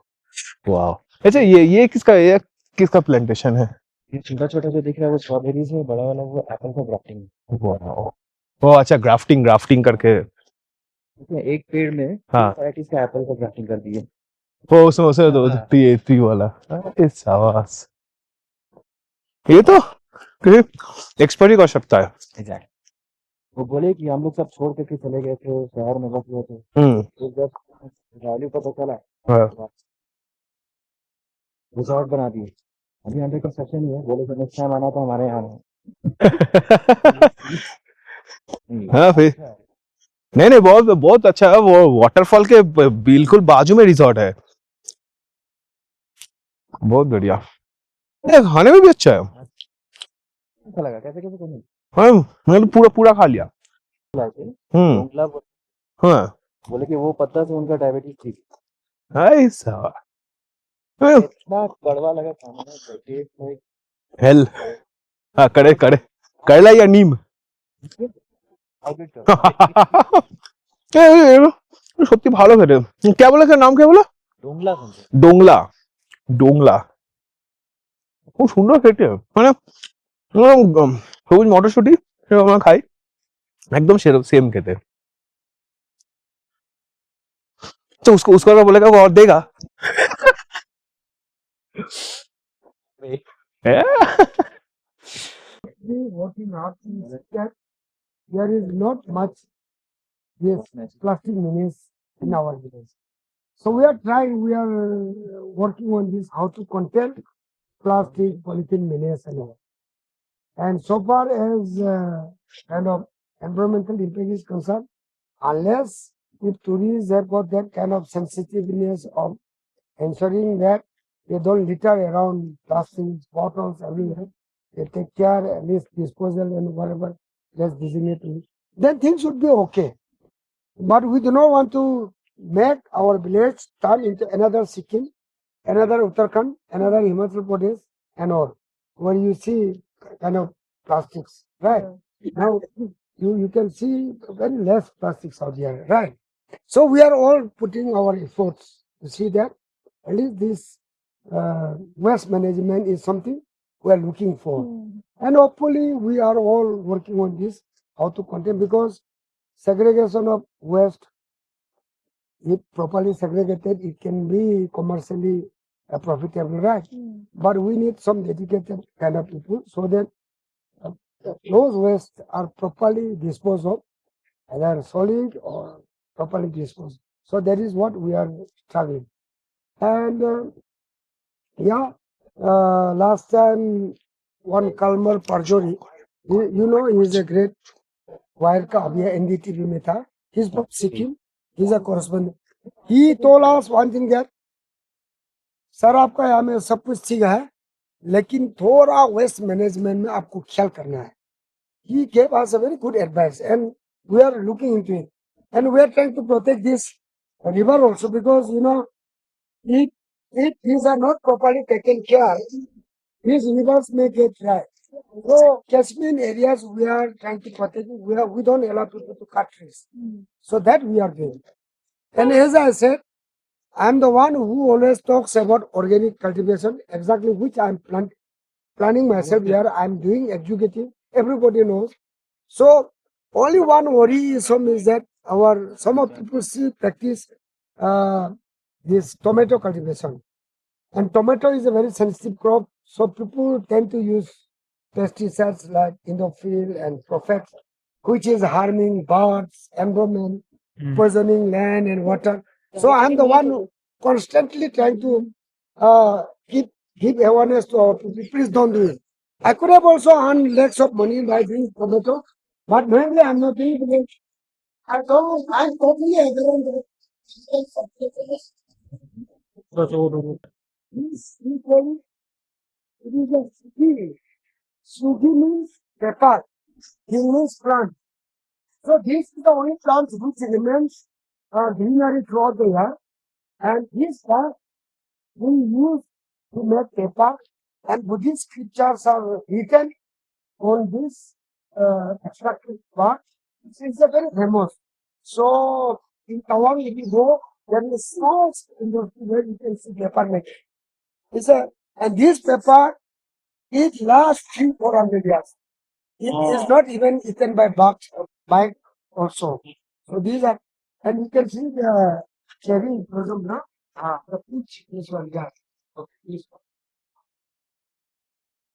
Speaker 3: वाह। अच्छा, ये किसका प्लांटेशन है?
Speaker 4: ये छोटा छोटा जो दिख रहा है वो स्ट्रॉबेरीज है, बड़ा वाला वो एप्पल का ग्राफ्टिंग।
Speaker 3: वो अच्छा, ग्राफ्टिंग करके।
Speaker 4: एक पेड़ में
Speaker 3: हाँ।
Speaker 4: वैरायटीज का एप्पल का ग्राफ्टिंग कर दिए।
Speaker 3: वो उसमें दो
Speaker 4: हाँ।
Speaker 3: टी वाला। अरे शाबाश, ये तो एक्सपर्ट ही कर सकता है।
Speaker 4: एग्जैक्ट। वो बोले कि हम लोग सब छोड़ करके चले गए थे, शहर में बस गए थे, तो जब वैल्यू पता चला
Speaker 3: हाँ।
Speaker 4: रिजॉर्ट बना दिए। अभी अंडर कंस्ट्रक्शन ही है, बोले कि नेक्स्ट टाइम आना तो हमारे यहाँ आना।
Speaker 3: हाँ फिर नहीं, बहुत अच्छा है। वो वाटरफॉल के बिल्कुल बाजू में रिजॉर्ट है, बहुत बढ़िया। खाने में भी अच्छा है।
Speaker 4: अच्छा लगा, कैसे कैसे करनी
Speaker 3: हाँ, मैंने पूरा खा लिया। हाँ,
Speaker 4: बोले कि वो पत्ता से उनका डायबिटीज ठीक।
Speaker 3: ऐसा
Speaker 4: इतना कड़वा लगा खाने में, टेस्ट में
Speaker 3: हेल। हाँ, करेला या नीम। সত্যি ভালো খেতে। কে বলে নাম কে বলে?
Speaker 4: डोंगला समझे
Speaker 3: ডোংলা। ডোংলা খুব সুন্দর খেতে, মানে সবুজ মটরশুঁটি সেরকম আমরা খাই, একদম সেরকম সেম খেতে। তো उसको अगर बोलेगा वो और देगा।
Speaker 6: What we have is that there is not much this plastic menace in our village. So we are trying, we are working on this, how to contain plastic, polythene menace and all. And so far as kind of environmental impact is concerned, unless if tourists have got that kind of sensitiveness of ensuring that they don't litter around plastic bottles everywhere, they take care at least disposal and whatever that's designated, then things should be okay. But we do not want to make our village turn into another Sikkim, another Uttarakhand, another Himachal Pradesh, and all, where you see kind of plastics, right? Now you can see very less plastics out here, right? So we are all putting our efforts to see that at least this waste management is something we are looking for. And hopefully we are all working on this, how to contain, because segregation of waste, if properly segregated, it can be commercially profitable, right? But we need some dedicated kind of people so that uh, those waste are properly disposed of, either solid or properly disposed. So that is what we are struggling. And last time one Kalmar Parjori, you know, he is a great wire का अभी NDTV में था. He's from Sikkim. He's a correspondent. He told us one thing that sir आपका यहाँ में सब कुछ ठीक है, लेकिन थोड़ा वेस्ट मैनेजमेंट में आपको ख्याल करना है. He gave us a very good advice, and we are looking into it, and we are trying to protect this river also, because you know, if these are not properly taken care, these rivers may get dry. So catchment areas we are trying to protect. We don't allow people to cut trees. So that we are doing. And as I said, I am the one who always talks about organic cultivation, exactly which I am planning myself here. I am doing educating. Everybody knows. So only one worry is that some of people still practice this tomato cultivation. And tomato is a very sensitive crop, so people tend to use pesticides like Indofil and Profet, which is harming birds, environment, poisoning land and water. So I'm the one who constantly trying to give awareness to our people. Please don't do it. I could have also earned lakhs of money by doing tomato, but mainly I'm not doing it. I'm totally against this. It is a sugi. Sugi means pepper. He means plant. So this is the only plant which remains greenery throughout the year. And this plant we use to make paper. And Buddhist scriptures are written on this extracted part. This is a very famous. So in Tawang, if you go, there is small industry where you can see paper making. And this paper, it lasts 300-400 years. It is not even eaten by bugs or bite also. So these are, and you can see the cherry blossom now. The peach, this one, yeah. Okay, this one.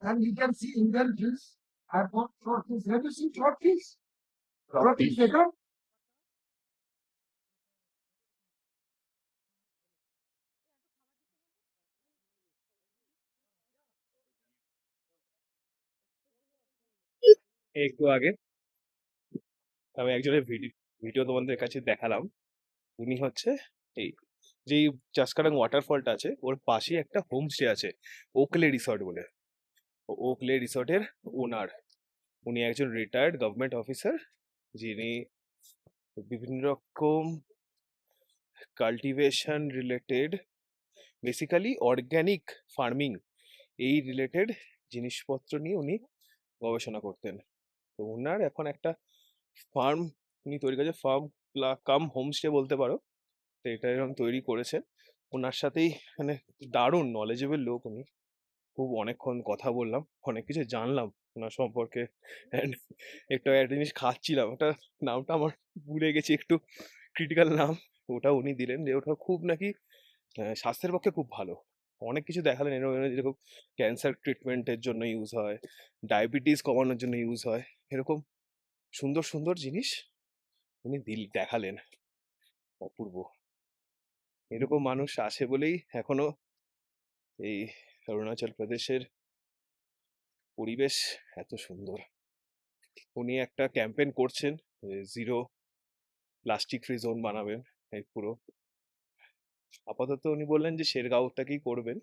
Speaker 6: And you can see Indian trees. I bought short trees. Have you seen short trees? Short trees, later?
Speaker 3: একটু আগে আমি একজনের video তোমাদের কাছে দেখালাম। উনি হচ্ছে এই যেই চাষকারাং ওয়াটারফলটা আছে ওর পাশেই একটা হোমস্টে আছে, ওকলে রিসর্ট বলে। ওকলে রিসর্টের ওনার, উনি একজন রিটায়ার্ড গভর্নমেন্ট অফিসার, যিনি বিভিন্ন রকম cultivation related, basically organic farming এই রিলেটেড জিনিসপত্র নিয়ে উনি গবেষণা করতেন। তো ওনার এখন একটা ফার্ম উনি তৈরি করেছে, ফার্ম কাম হোমস্টে বলতে পারো। তো এটা এরকম তৈরি করেছেন। ওনার সাথেই মানে দারুণ নলেজেবল লোক উনি। খুব অনেকক্ষণ কথা বললাম, অনেক কিছু জানলাম ওনার সম্পর্কে। অ্যান্ড একটা জিনিস খাচ্ছিলাম, ওটা নামটা আমার ভুলে গেছি, একটু ক্রিটিক্যাল নাম, ওটা উনি দিলেন যে ওটা খুব নাকি স্বাস্থ্যের পক্ষে খুব ভালো। অনেক কিছু দেখালেন এরকম যেরকম ক্যান্সার ট্রিটমেন্টের জন্য ইউজ হয়, ডায়াবেটিস কমানোর জন্য ইউজ হয়, এরকম সুন্দর সুন্দর জিনিস উনি দেখালেন। অপূর্ব। এরকম মানুষ আছে বলেই এখনো এই অরুণাচল প্রদেশের পরিবেশ এত সুন্দর। উনি একটা ক্যাম্পেইন করছেন, জিরো প্লাস্টিক ফ্রি জোন বানাবেন এই পুরো। আপাতত উনি বললেন যে শেরগাঁওটাকেই করবেন,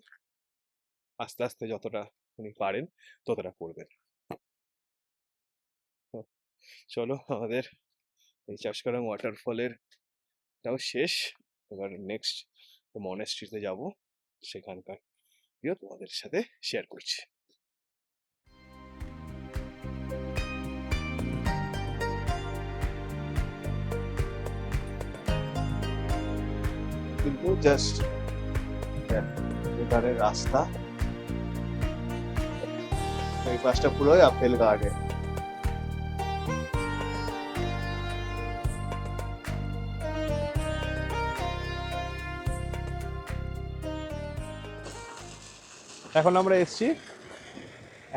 Speaker 3: আস্তে আস্তে যতটা উনি পারেন ততটা করবেন। তো চলো, আমাদের এই চাষকরাং ওয়াটারফলের টাও শেষ। এবার নেক্সট মনেস্ট্রিতে যাব, সেখানকার ভিডিও তোমাদের সাথে শেয়ার করছি।
Speaker 2: কিন্তু জাস্ট এখানে রাস্তা, এই পাশটা পুরোই আপেল গার্ডেন।
Speaker 3: এখন আমরা এসেছি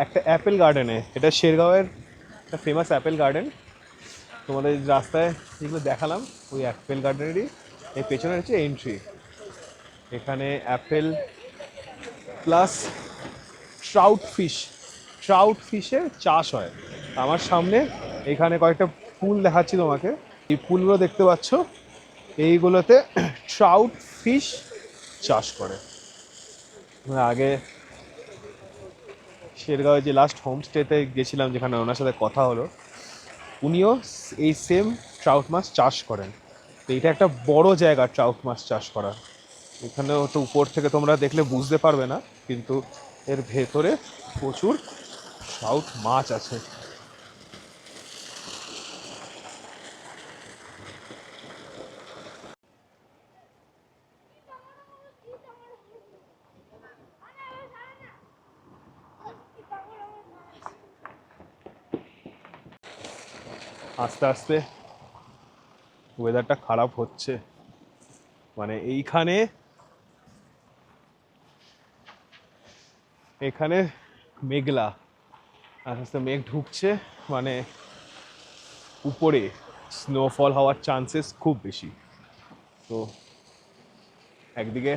Speaker 3: একটা অ্যাপেল গার্ডেনে। এটা শেরগাঁওয়ের একটা ফেমাস অ্যাপেল গার্ডেন। তোমাদের রাস্তায় যেগুলো দেখালাম ওই অ্যাপেল গার্ডেনেরই এই পেছনে হচ্ছে এন্ট্রি। এখানে অ্যাপেল প্লাস ট্রাউট ফিশের চাষ হয়। আমার সামনে এখানে কয়েকটা পুল দেখাচ্ছি তোমাকে। এই পুলগুলো দেখতে পাচ্ছ, এইগুলোতে ট্রাউট ফিশ চাষ করে। আগে শেরগাঁওয়ে যে লাস্ট হোমস্টেতে গেছিলাম, যেখানে ওনার সাথে কথা হলো, উনিও এই সেম ট্রাউট মাছ চাষ করেন। তো এটা একটা বড় জায়গা ট্রাউট মাছ চাষ করার। এখানেও তো উপর থেকে তোমরা দেখলে বুঝতে পারবে না, কিন্তু এর ভেতরে প্রচুর ট্রাউট মাছ আছে। আস্তে আস্তে ওয়েদারটা খারাপ হচ্ছে, মানে এখানে মেঘলা, আস্তে আস্তে মেঘ ঢুকছে, মানে উপরে স্নোফল হওয়ার চান্সেস খুব বেশি। তো একদিকে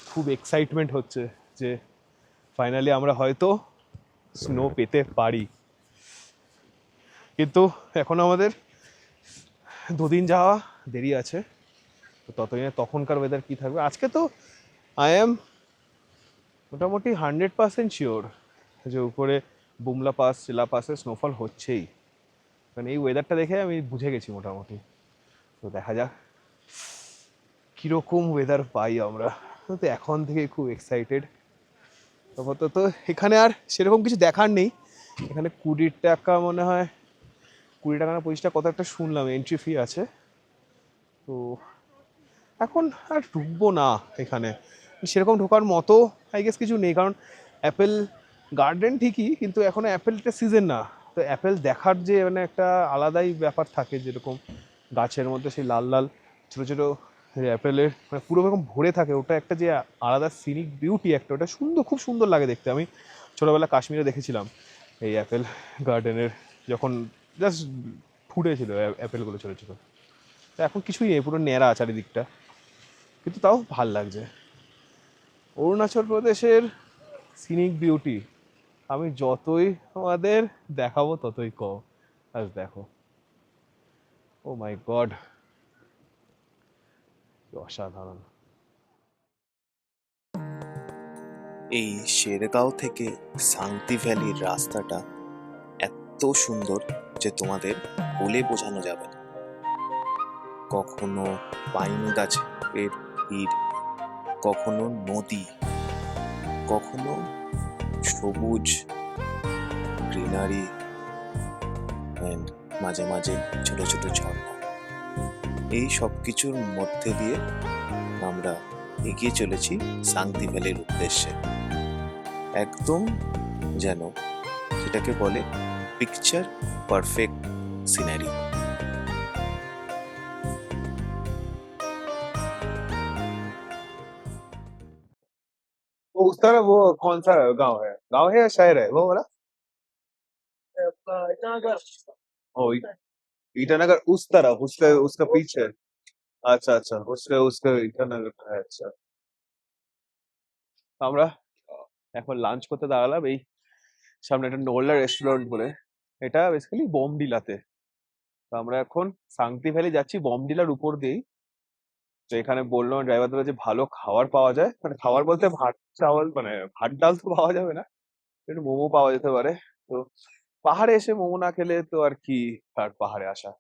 Speaker 3: খুব এক্সাইটমেন্ট হচ্ছে যে ফাইনালি আমরা হয়তো স্নো পেতে পারি, কিন্তু এখন আমাদের দুদিন যাওয়া দেরি আছে। তো ততদিনে তখনকার ওয়েদার কী থাকবে। আজকে তো আই অ্যাম মোটামুটি 100% শিওর যে উপরে বুমলা পাস, শিলা পাসে স্নোফল হচ্ছেই। মানে এই ওয়েদারটা দেখে আমি বুঝে গেছি মোটামুটি। তো দেখা যাক কীরকম ওয়েদার পাই আমরা। তো এখন থেকে খুব এক্সাইটেড। আপাতত এখানে আর সেরকম কিছু দেখার নেই। এখানে 20 টাকা মনে হয়, 20 টাকা না 25 টাকা কত একটা শুনলাম এন্ট্রি ফি আছে। তো এখন আর ঢুকবো না এখানে, সেরকম ঢোকার মতো আই গেস কিছু নেই। কারণ অ্যাপেল গার্ডেন ঠিকই, কিন্তু এখন অ্যাপেলটা সিজন না। তো অ্যাপেল দেখার যে মানে একটা আলাদাই ব্যাপার থাকে, যেরকম গাছের মধ্যে সেই লাল লাল ছোটো ছোটো অ্যাপেলের মানে পুরো এরকম ভরে থাকে, ওটা একটা যে আলাদা সিনিক বিউটি একটা, ওটা সুন্দর, খুব সুন্দর লাগে দেখতে। আমি ছোটোবেলা কাশ্মীরে দেখেছিলাম এই অ্যাপেল গার্ডেনের, যখন জাস্ট ফুটেছিল অ্যাপেলগুলো ছোটো ছোটো। তো এখন কিছুই নেই, পুরো ন্যাড়া চারিদিকটা, কিন্তু তাও ভাল লাগছে। অরুণাচল প্রদেশের সিনিক বিউটি আমি যতই আমাদের দেখাবো ততই কম। আজ দেখো, ও মাই গড, অসাধারণ।
Speaker 2: এই শেরগাঁও থেকে শান্তি ভ্যালির রাস্তাটা এত সুন্দর যে তোমাদের বলে বোঝানো যাবে না। কখনো পাইন গাছের ভিড়, কখনো নদী, কখনো সবুজ গ্রিনারি, মাঝে মাঝে ছোট ছোট ঝর্ণা। এই সব কিছুর মধ্যে দিয়ে আমরা এগিয়ে চলেছি সাংতি ভ্যালির উদ্দেশ্যে, একদম যেন যেটাকে বলে পিকচার পারফেক্ট সিনারি।
Speaker 3: वो उस तरह वो कौन सा गांव है? गांव है या शहर है वो वाला? ओ ईटानगर उस तरफ, उसका उसका पीछे। अच्छा अच्छा, उसका उसका ईटानगर है। अच्छा, আমরা এখন লাঞ্চ করতে দাঁড়ালাম এই সামনে একটা নোল্লা রেস্টুরেন্ট বলে, এটা বেসিক্যালি বমডিলাতে। তো আমরা এখন সাংতি ভ্যালি যাচ্ছি বমডিলার উপর দিয়েই। তো এখানে বললো ড্রাইভার দাদা যে ভালো খাবার পাওয়া যায়, মানে খাবার বলতে ভাত চাওয়াল, মানে ভাত ডাল তো পাওয়া যাবে না, একটু মোমো পাওয়া যেতে পারে। তো পাহাড়ে এসে মোমো না খেলে তো আর কি আর পাহাড়ে আসা।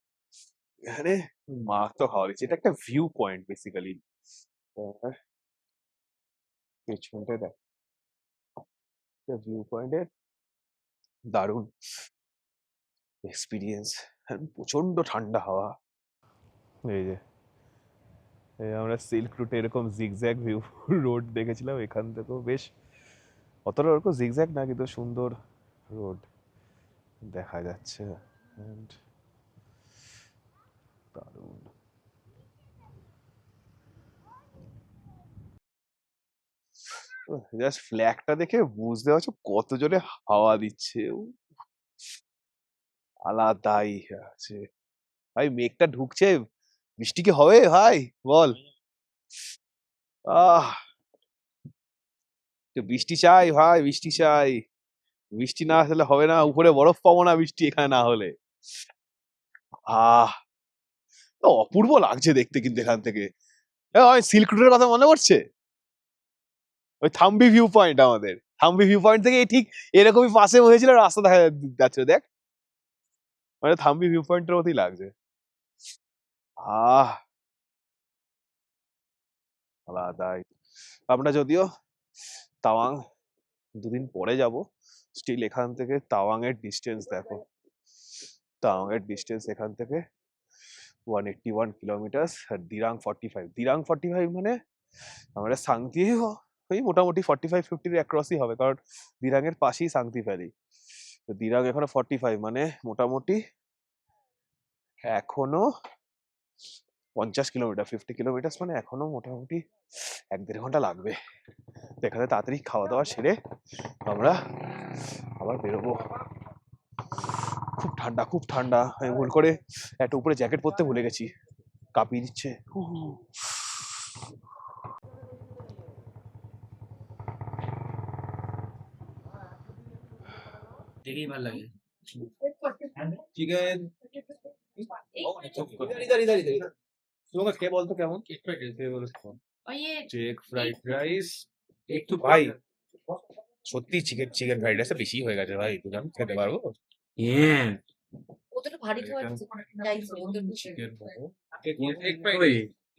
Speaker 3: এখানে মাছ তো খাওয়া দিচ্ছে, এটা একটা ভিউ পয়েন্ট বেসিক্যালি। পেছনটা দেখ, ভিউ পয়েন্টের দারুণ এক্সপিরিয়েন্স, প্রচন্ড ঠান্ডা হাওয়া। এই যে এই আমরা সিল্ক রুটে এরকম জিগজ্যাগ ভিউ রোড দেখেছিলাম, এখান থেকেও বেশ অতটা ওরকম জিগজ্যাগ না, কিন্তু সুন্দর রোড দেখা যাচ্ছে। And দারুণ। জাস্ট ফ্ল্যাগটা দেখে বুঝতে পারছো কত জোরে হাওয়া দিচ্ছে, আলাদাই আছে ভাই। মেঘটা ঢুকছে, বৃষ্টি কি হবে ভাই বল? বৃষ্টি চাই ভাই, বৃষ্টি চাই, বৃষ্টি না আসলে হবে না, উপরে বরফ পাবো না বৃষ্টি এখানে না হলে। অপূর্ব লাগছে দেখতে কিন্তু এখান থেকে। সিল্ক রুটের কথা মনে পড়ছে, ওই থাম্বি ভিউ পয়েন্ট, আমাদের থাম্বি ভিউ পয়েন্ট থেকে ঠিক এরকমই পাশে বসেছিল, রাস্তা দেখা যাচ্ছে দেখ, মানে থাম্বি ভিউ পয়েন্টের মতোই লাগছে। আলাদাই। আমরা যদিও তাওয়াং দুদিন পরে যাব, স্টিল এখান থেকে তাওয়াং এর ডিস্টেন্স দেখো, তাওয়াং এর ডিস্টেন্স এখান থেকে 181 কিলোমিটার, আর দিরাং 45। দিরাং 45 মানে আমরা সাংতি ওই মোটামুটি 45-50 অ্যাক্রসই হবে, কারণ দিরাং এর পাশেই সাংতি ভ্যালি। তো দিরাং এখানে 45 মানে মোটামুটি এখনো 50 কিলোমিটার, 50 কিলোমিটার মানে এখনো মোটামুটি 1-1.5 ঘন্টা লাগবে। এখানে তাড়াতাড়ি খাওয়া দাওয়া সেরে আমরা আবার বেরোবো। খুব ঠান্ডা, খুব ঠান্ডা। আমি ভুল করে একটা উপরে জ্যাকেট পরতে ভুলে গেছি, কাঁপিয়ে দিচ্ছে।
Speaker 1: দেখেই ভালো লাগে।
Speaker 5: চিকেন তোমাকে খেয়ে বলতো কেমন?
Speaker 1: চিকেন ফ্রাইড রাইস একটু ভাই, সত্যি চিকেন ফ্রাইড রাইসটা বেশি হয়ে গেছে ভাই, তুমি আমি খেতে পারবো? হ্যাঁ,
Speaker 7: ওটা ভারী খাবার চাইছে ওদের
Speaker 1: chicken momo,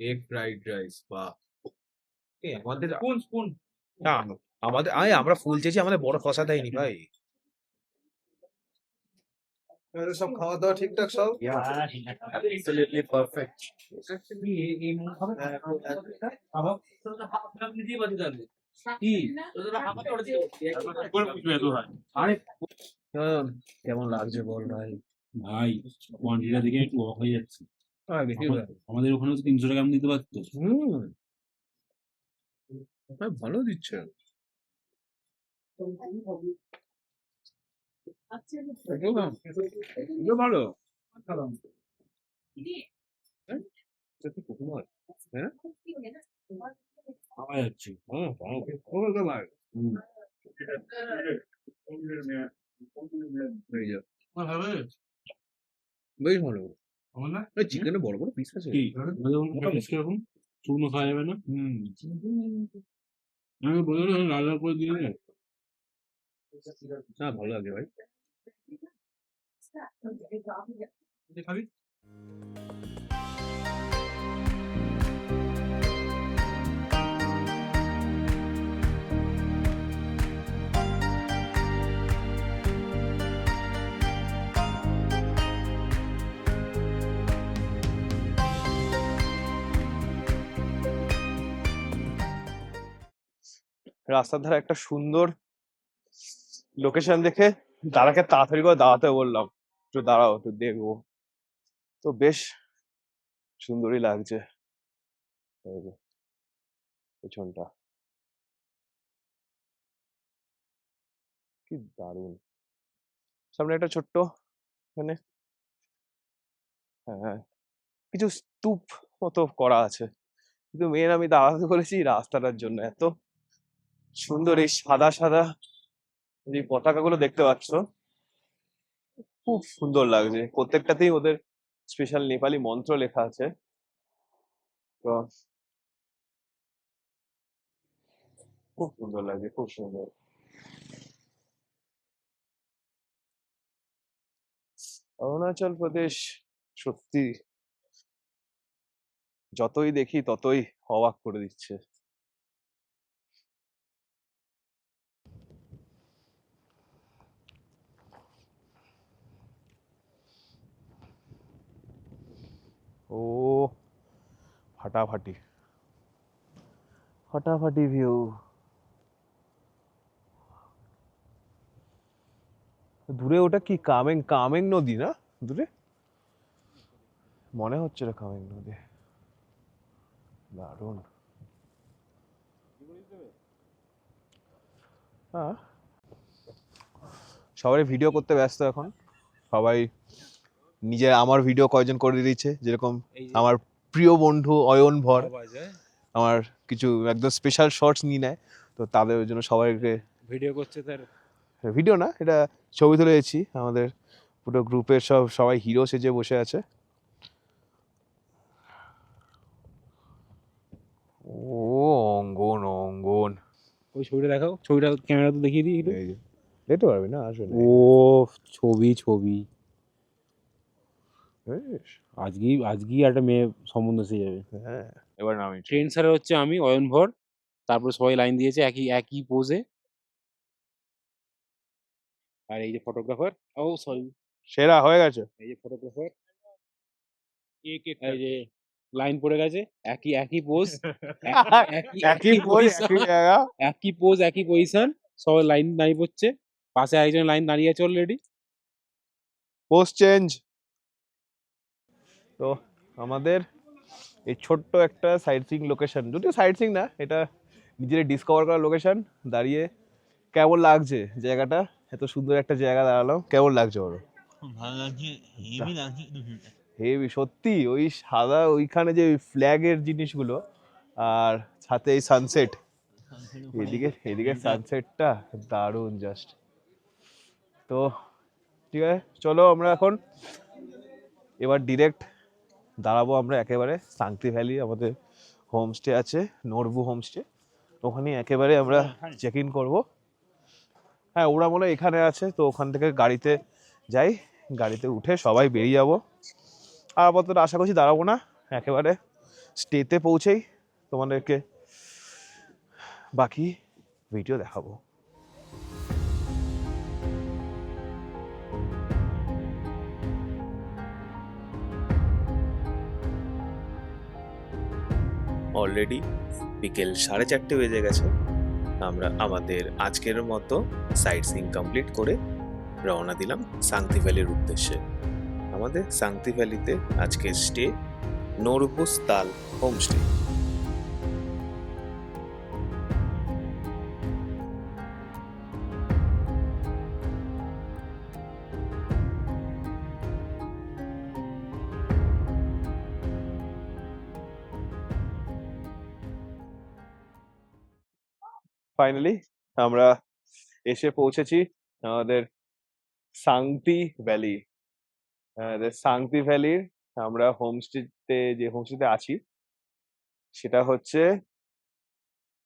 Speaker 1: egg fried rice, বাহ। আমাদের স্পুন না, আমাদের আমরা ফুল চেয়েছি, আমাদের বড় কষা দেয়নি ভাই।
Speaker 5: সব খাওয়া দাওয়া ঠিকঠাক সব?
Speaker 1: Absolutely perfect. কেমন লাগছে বল ভাই?
Speaker 8: ভাই কোয়ান্টিটিটা দেখে একটু অবাক হয়ে যাচ্ছে। আমাদের ওখানে 300 টাকা দিতে পারতো।
Speaker 1: ভালো দিচ্ছে, ভালো।
Speaker 8: খাওয়া যাচ্ছে।
Speaker 1: বেশ ভালো।
Speaker 8: আমার না
Speaker 1: চিকেনে বড় বড় পিস আছে।
Speaker 8: কি কিরকম শুকনো খাওয়া যাবে না? আমি বলে লাল লাল করে দিয়ে দেয়।
Speaker 1: না ভালো লাগে ভাই।
Speaker 8: খাবি?
Speaker 3: রাস্তার ধারে একটা সুন্দর লোকেশন দেখে দাদাকে তাড়াতাড়ি করে দাঁড়াতে বললাম, একটু দাঁড়াও একটু দেখবো। তো বেশ সুন্দরই লাগছে এই যে পেছনটা, কি দারুণ। সামনে একটা ছোট্ট মানে হ্যাঁ কিছু স্তূপ মতো করা আছে, কিন্তু মেন আমি দাঁড়াতে বলেছি রাস্তাটার জন্য। এত সুন্দর এই সাদা সাদা যে পতাকাগুলো দেখতে পাচ্ছ, খুব সুন্দর লাগছে। প্রত্যেকটাতেই ওদের স্পেশাল নেপালি মন্ত্র লেখা আছে। তো খুব সুন্দর লাগছে, খুব সুন্দর। অরুণাচল প্রদেশ সত্যি যতই দেখি ততই অবাক করে দিচ্ছে। ও ফাটাফাটি ফাটাফাটি ভিউ। দূরে ওটা কি কামেং, কামেং নদী না দূরে? মনে হচ্ছে না কামেং নদী। দারুণ। হ্যাঁ সবাই ভিডিও করতে ব্যস্ত এখন, সবাই নিজের আমার ভিডিও কয়জন করে দিচ্ছে, যেরকম আমার প্রিয় বন্ধু অয়ন ভর আমার কিছু একদম স্পেশাল শর্টস নিয়ে নেয়, তো তাদের জন্য সবাইকে
Speaker 1: ভিডিও করছে তার
Speaker 3: ভিডিও না এটা ছবি তুলেছি। আমাদের পুরো গ্রুপের সবাই হিরো সেজে বসে আছে। ও অঙ্গন অঙ্গন,
Speaker 1: ওই ছবিটা দেখাও, ছবিটা ক্যামেরা তো দেখিয়ে দিই একটু।
Speaker 3: এই যে দেখতে পারবি না আসলে।
Speaker 1: ও ছবি ছবি,
Speaker 3: বেশ,
Speaker 1: আজকেই একটা মেয়ে সম্বন্ধ এসে যাবে।
Speaker 3: হ্যাঁ এবার নামি
Speaker 1: ট্রেন্ড স্যার হচ্ছে আমি অয়ন ভর, তারপরে সবাই লাইন দিয়েছে একই একই পোজে। আর এই যে ফটোগ্রাফার, ও সরি
Speaker 3: সেরা হয়ে গেছে।
Speaker 1: এই যে ফটোগ্রাফার, এই যে লাইন পড়ে গেছে, একই একই পোজ,
Speaker 3: একই পোজ একই জায়গা।
Speaker 1: একই পোজ একই পজিশন, সবাই লাইন দাঁড়িয়ে পড়ছে, পাশে আরেকজন লাইন দাঁড়িয়ে আছে অলরেডি।
Speaker 3: Post change. তো আমাদের এই ছোট্ট একটা সাইট সিইং লোকেশন, যদিও সাইট সিইং না, এটা নিজের ডিসকভার করা লোকেশন। দাঁড়িয়ে কেমন লাগছে জায়গাটা? এত সুন্দর একটা জায়গা দাঁড়ালাম, কেমন লাগছে বলো?
Speaker 8: ভালো লাগছে, হেভি লাগছে।
Speaker 3: হেবি সত্যি, ওই সাদা ওইখানে যে ফ্ল্যাগের জিনিসগুলো, আর সাথে এই সানসেট, এদিকে সানসেটটা দারুণ জাস্ট। তো ঠিক আছে, চলো আমরা এখন এবার ডিরেক্ট দাঁড়াবো আমরা একেবারে সাংতি ভ্যালি, আমাদের হোমস্টে আছে নরবু হোমস্টে, ওখানে একেবারে আমরা চেক ইন করবো। হ্যাঁ ওরা মনে হয় এখানে আছে, তো ওখান থেকে গাড়িতে যাই, গাড়িতে উঠে সবাই বেরিয়ে যাবো। আর আপাতত আশা করছি দাঁড়াবো না, একেবারে স্টেতে পৌঁছেই তোমাদেরকে বাকি ভিডিও দেখাবো।
Speaker 2: অলরেডি বিকেল 4:30 বেজে গেছে। আমরা আমাদের আজকের মতো সাইট সিইং কমপ্লিট করে রওনা দিলাম সাংতি ভ্যালির উদ্দেশ্যে। আমাদের সাংতি ভ্যালিতে আজকের স্টে নরবুস তাল হোমস্টে।
Speaker 3: ফাইনালি আমরা এসে পৌঁছেছি আমাদের সাংতি ভ্যালি। সাংতি ভ্যালির আমরা হোমস্টেতে, যে হোমস্টেতে আছি সেটা হচ্ছে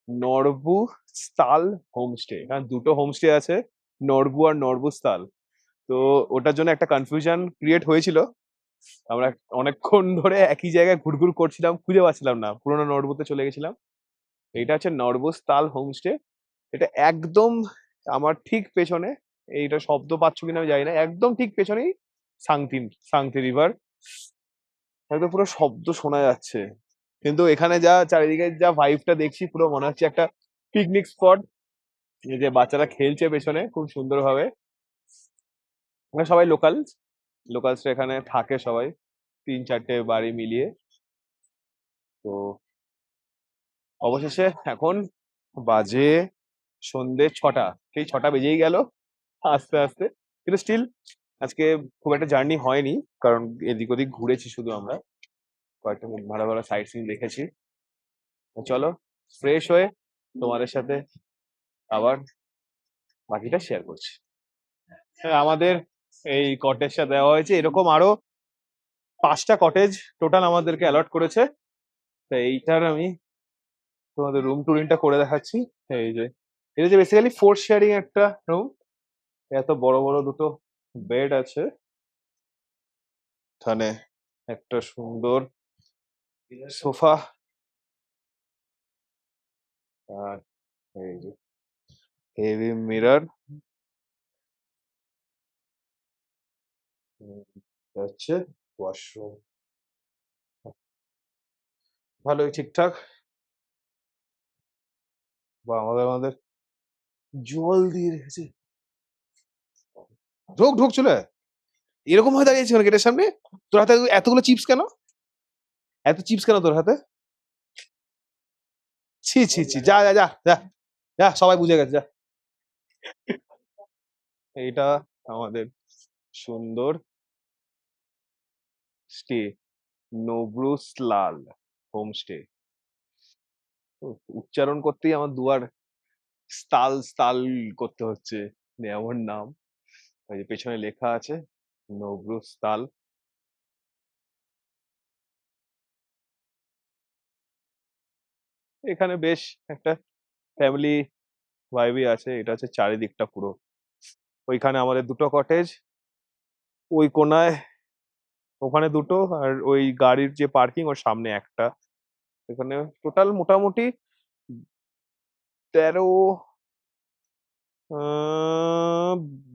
Speaker 3: নরবু স্তাল হোমস্টে। হ্যাঁ দুটো হোমস্টে আছে, নরবু আর নরবু স্তাল। তো ওটার জন্য একটা কনফিউশন ক্রিয়েট হয়েছিল, আমরা অনেকক্ষণ ধরে একই জায়গায় ঘুরঘুর করছিলাম, খুঁজে পাচ্ছিলাম না, পুরোনো নরবুতে চলে গেছিলাম। এটা হচ্ছে নরবু স্তাল হোমস্টে। এটা একদম আমার ঠিক পেছনে, এইটা শব্দ পাচ্ছ কিনা আমি জানি না, একদম ঠিক পেছনেই সাংতি, সাংতি রিভার, একদম পুরো শব্দ শোনা যাচ্ছে। কিন্তু এখানে যা চারিদিকে যা ভাইবটা দেখছি, পুরো মনে হচ্ছে একটা
Speaker 2: পিকনিক স্পট, এই যে বাচ্চারা খেলছে পেছনে খুব সুন্দরভাবে। এখানে সবাই লোকালসরা এখানে থাকে সবাই, 3-4টে বাড়ি মিলিয়ে। তো অবশেষে এখন বাজে সন্ধে 6টা, সেই 6টা বেজেই গেল আস্তে আস্তে। কিন্তু স্টিল আজকে খুব একটা জার্নি হয়নি, কারণ এদিক ওদিক ঘুরেছি শুধু আমরা, কয়েকটা ভালো ভালো সাইট সিন দেখেছি। তো চলো ফ্রেশ হয়ে তোমাদের সাথে আবার বাকিটা শেয়ার করছি। হ্যাঁ, আমাদের এই কটেজটা দেওয়া হয়েছে, এরকম আরো 5টা কটেজ টোটাল আমাদেরকে অ্যালট করেছে। তো এইটার আমি তোমাদের রুম টুরিংটা করে দেখাচ্ছি। এই যে এটা যে বেসিক্যালি 4 শেয়ারিং একটা রুম, এত বড় বড় দুটো বেড আছে, এখানে একটা সুন্দর সোফা, আর এই যে হেভি মিরর হচ্ছে, ওয়াশরুম ভালোই ঠিকঠাক। বা আমাদের আমাদের জল দিয়ে রেখেছে। ঢোক ঢোক চলে আয়। এরকম হয়ে দাঁড়িয়েছে কেন গেটের সামনে? তোর হাতে এতগুলো চিপস কেন? এত চিপস কেন তোর হাতে? ছি ছি ছি, যা যা যা যা যা, সবাই বুঝে গেছে, যা। এইটা আমাদের সুন্দর স্টে, নবরুসলাল হোমস্টে। উচ্চারণ করতেই আমার দুয়ার স্তাল স্তাল করতে হচ্ছে, এমন নাম। ওই যে পেছনে লেখা আছে নবরুসতাল। এখানে বেশ একটা ফ্যামিলি ভাইবই আছে। এটা হচ্ছে চারিদিকটা পুরো, ওইখানে আমাদের দুটো কটেজ, ওই কোনায় ওখানে দুটো, আর ওই গাড়ির যে পার্কিং ওর সামনে একটা। এখানে টোটাল মোটামুটি 13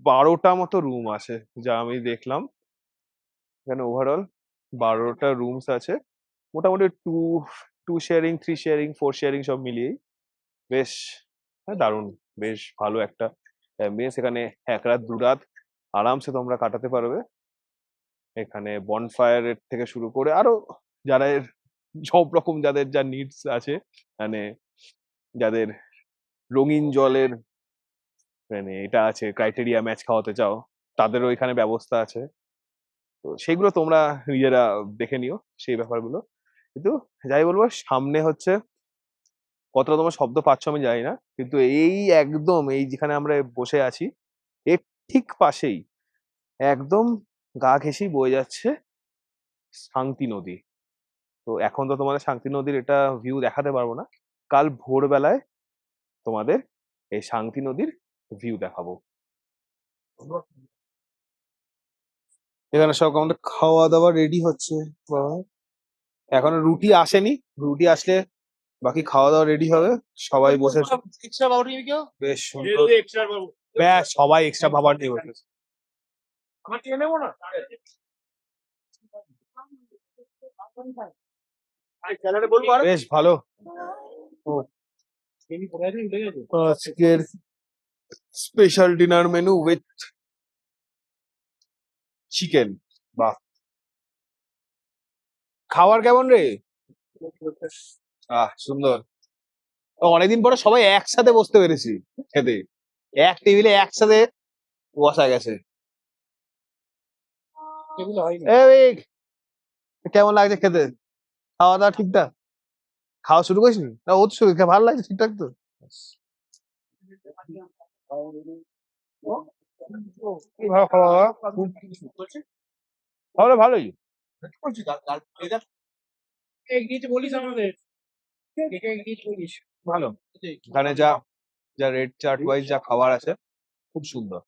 Speaker 2: 12টা মতো রুম আছে যা আমি দেখলাম। এখানে ওভারঅল 12টা রুমস আছে, মোটামুটি টু শেয়ারিং, 3 শেয়ারিং, 4 শেয়ারিং সব মিলিয়েই বেশ দারুণ, বেশ ভালো একটা অ্যাম্বিয়েন্স। এখানে 1 রাত 2 রাত আরামসে তোমরা কাটাতে পারবে। এখানে বনফায়ারের থেকে শুরু করে আরো যারা সব রকম যাদের যা নিডস আছে, মানে যাদের রঙিন জলের মানে এটা আছে, ক্রাইটেরিয়া ম্যাচ খাওয়াতে চাও, তাদেরও এখানে ব্যবস্থা আছে। তো সেগুলো তোমরা নিজেরা দেখে নিও সেই ব্যাপারগুলো। কিন্তু যাই বলবো, সামনে হচ্ছে কতটা তোমার শব্দ পাচ্ছ আমি জানি না, কিন্তু এই একদম এই যেখানে আমরা বসে আছি এর ঠিক পাশেই একদম গা ঘেঁষেই বয়ে যাচ্ছে শান্তি নদী। তো এখন তো তোমাদের শান্তি নদীর এটা ভিউ দেখাতে পারবো না, কাল ভোরবেলায় তোমাদের এই শান্তি নদীর ভিউ দেখাবো। এখানে সব আমাদের খাওয়া দাওয়া রেডি হচ্ছে। বাবা, এখনো রুটি আসেনি, রুটি আসলে বাকি খাওয়া দাওয়া রেডি হবে। সবাই বসে বেশ সুন্দর, ব্যাস সবাই এক্সট্রা খাবার নিয়ে বসেছে। বেশ ভালো। ও, আজকের special dinner menu with chicken. বাহ, খাবার কেমন রে? সুন্দর। তো অনেকদিন পরে সবাই একসাথে বসতে পেরেছি খেতে, এক টেবিলে একসাথে বসা গেছে। এই, কেমন লাগছে খেতে? খাওয়া দাওয়া ঠিকঠাক? খাওয়া শুরু করিস নি? না, ও তো শুরু, ভালো লাগছে ঠিকঠাক তো? কি ভালো খাওয়া দাওয়া, তাহলে ভালোই। ভালো, এখানে যা যা রেড চার্ট ওয়াইজ যা খাবার আছে খুব সুন্দর।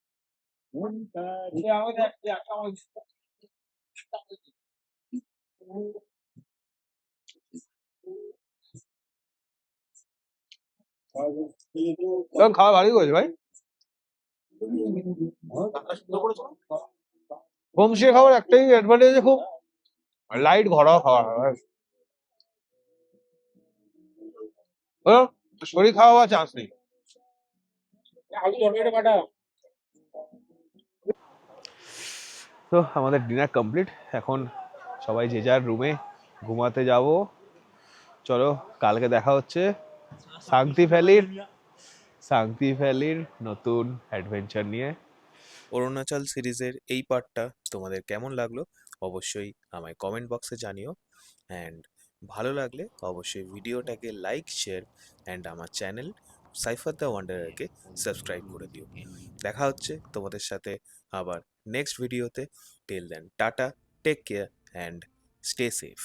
Speaker 2: খাওয়া ভালোই করেছে ভাই। হোমস্টে খাবার একটাই অ্যাডভান্টেজ, খুব লাইট ঘরোয়া খাবার হয়।
Speaker 1: শরীর খাওয়া হওয়ার চান্স নেই।
Speaker 3: তো আমাদের ডিনার কমপ্লিট, এখন সবাই যে যার রুমে ঘুমাতে যাব। চলো কালকে দেখা হচ্ছে সাংতি ভ্যালির নতুন অ্যাডভেঞ্চার নিয়ে।
Speaker 2: অরুণাচল সিরিজের এই পার্টটা তোমাদের কেমন লাগলো অবশ্যই আমায় কমেন্ট বক্সে জানিও। অ্যান্ড ভালো লাগলে অবশ্যই ভিডিওটাকে লাইক, শেয়ার অ্যান্ড আমার চ্যানেল সাইফার দ্য ওয়ান্ডারারকে সাবস্ক্রাইব করে দিও। দেখা হচ্ছে তোমাদের সাথে আবার নেক্সট ভিডিওতে। Till then tata, take care and stay safe.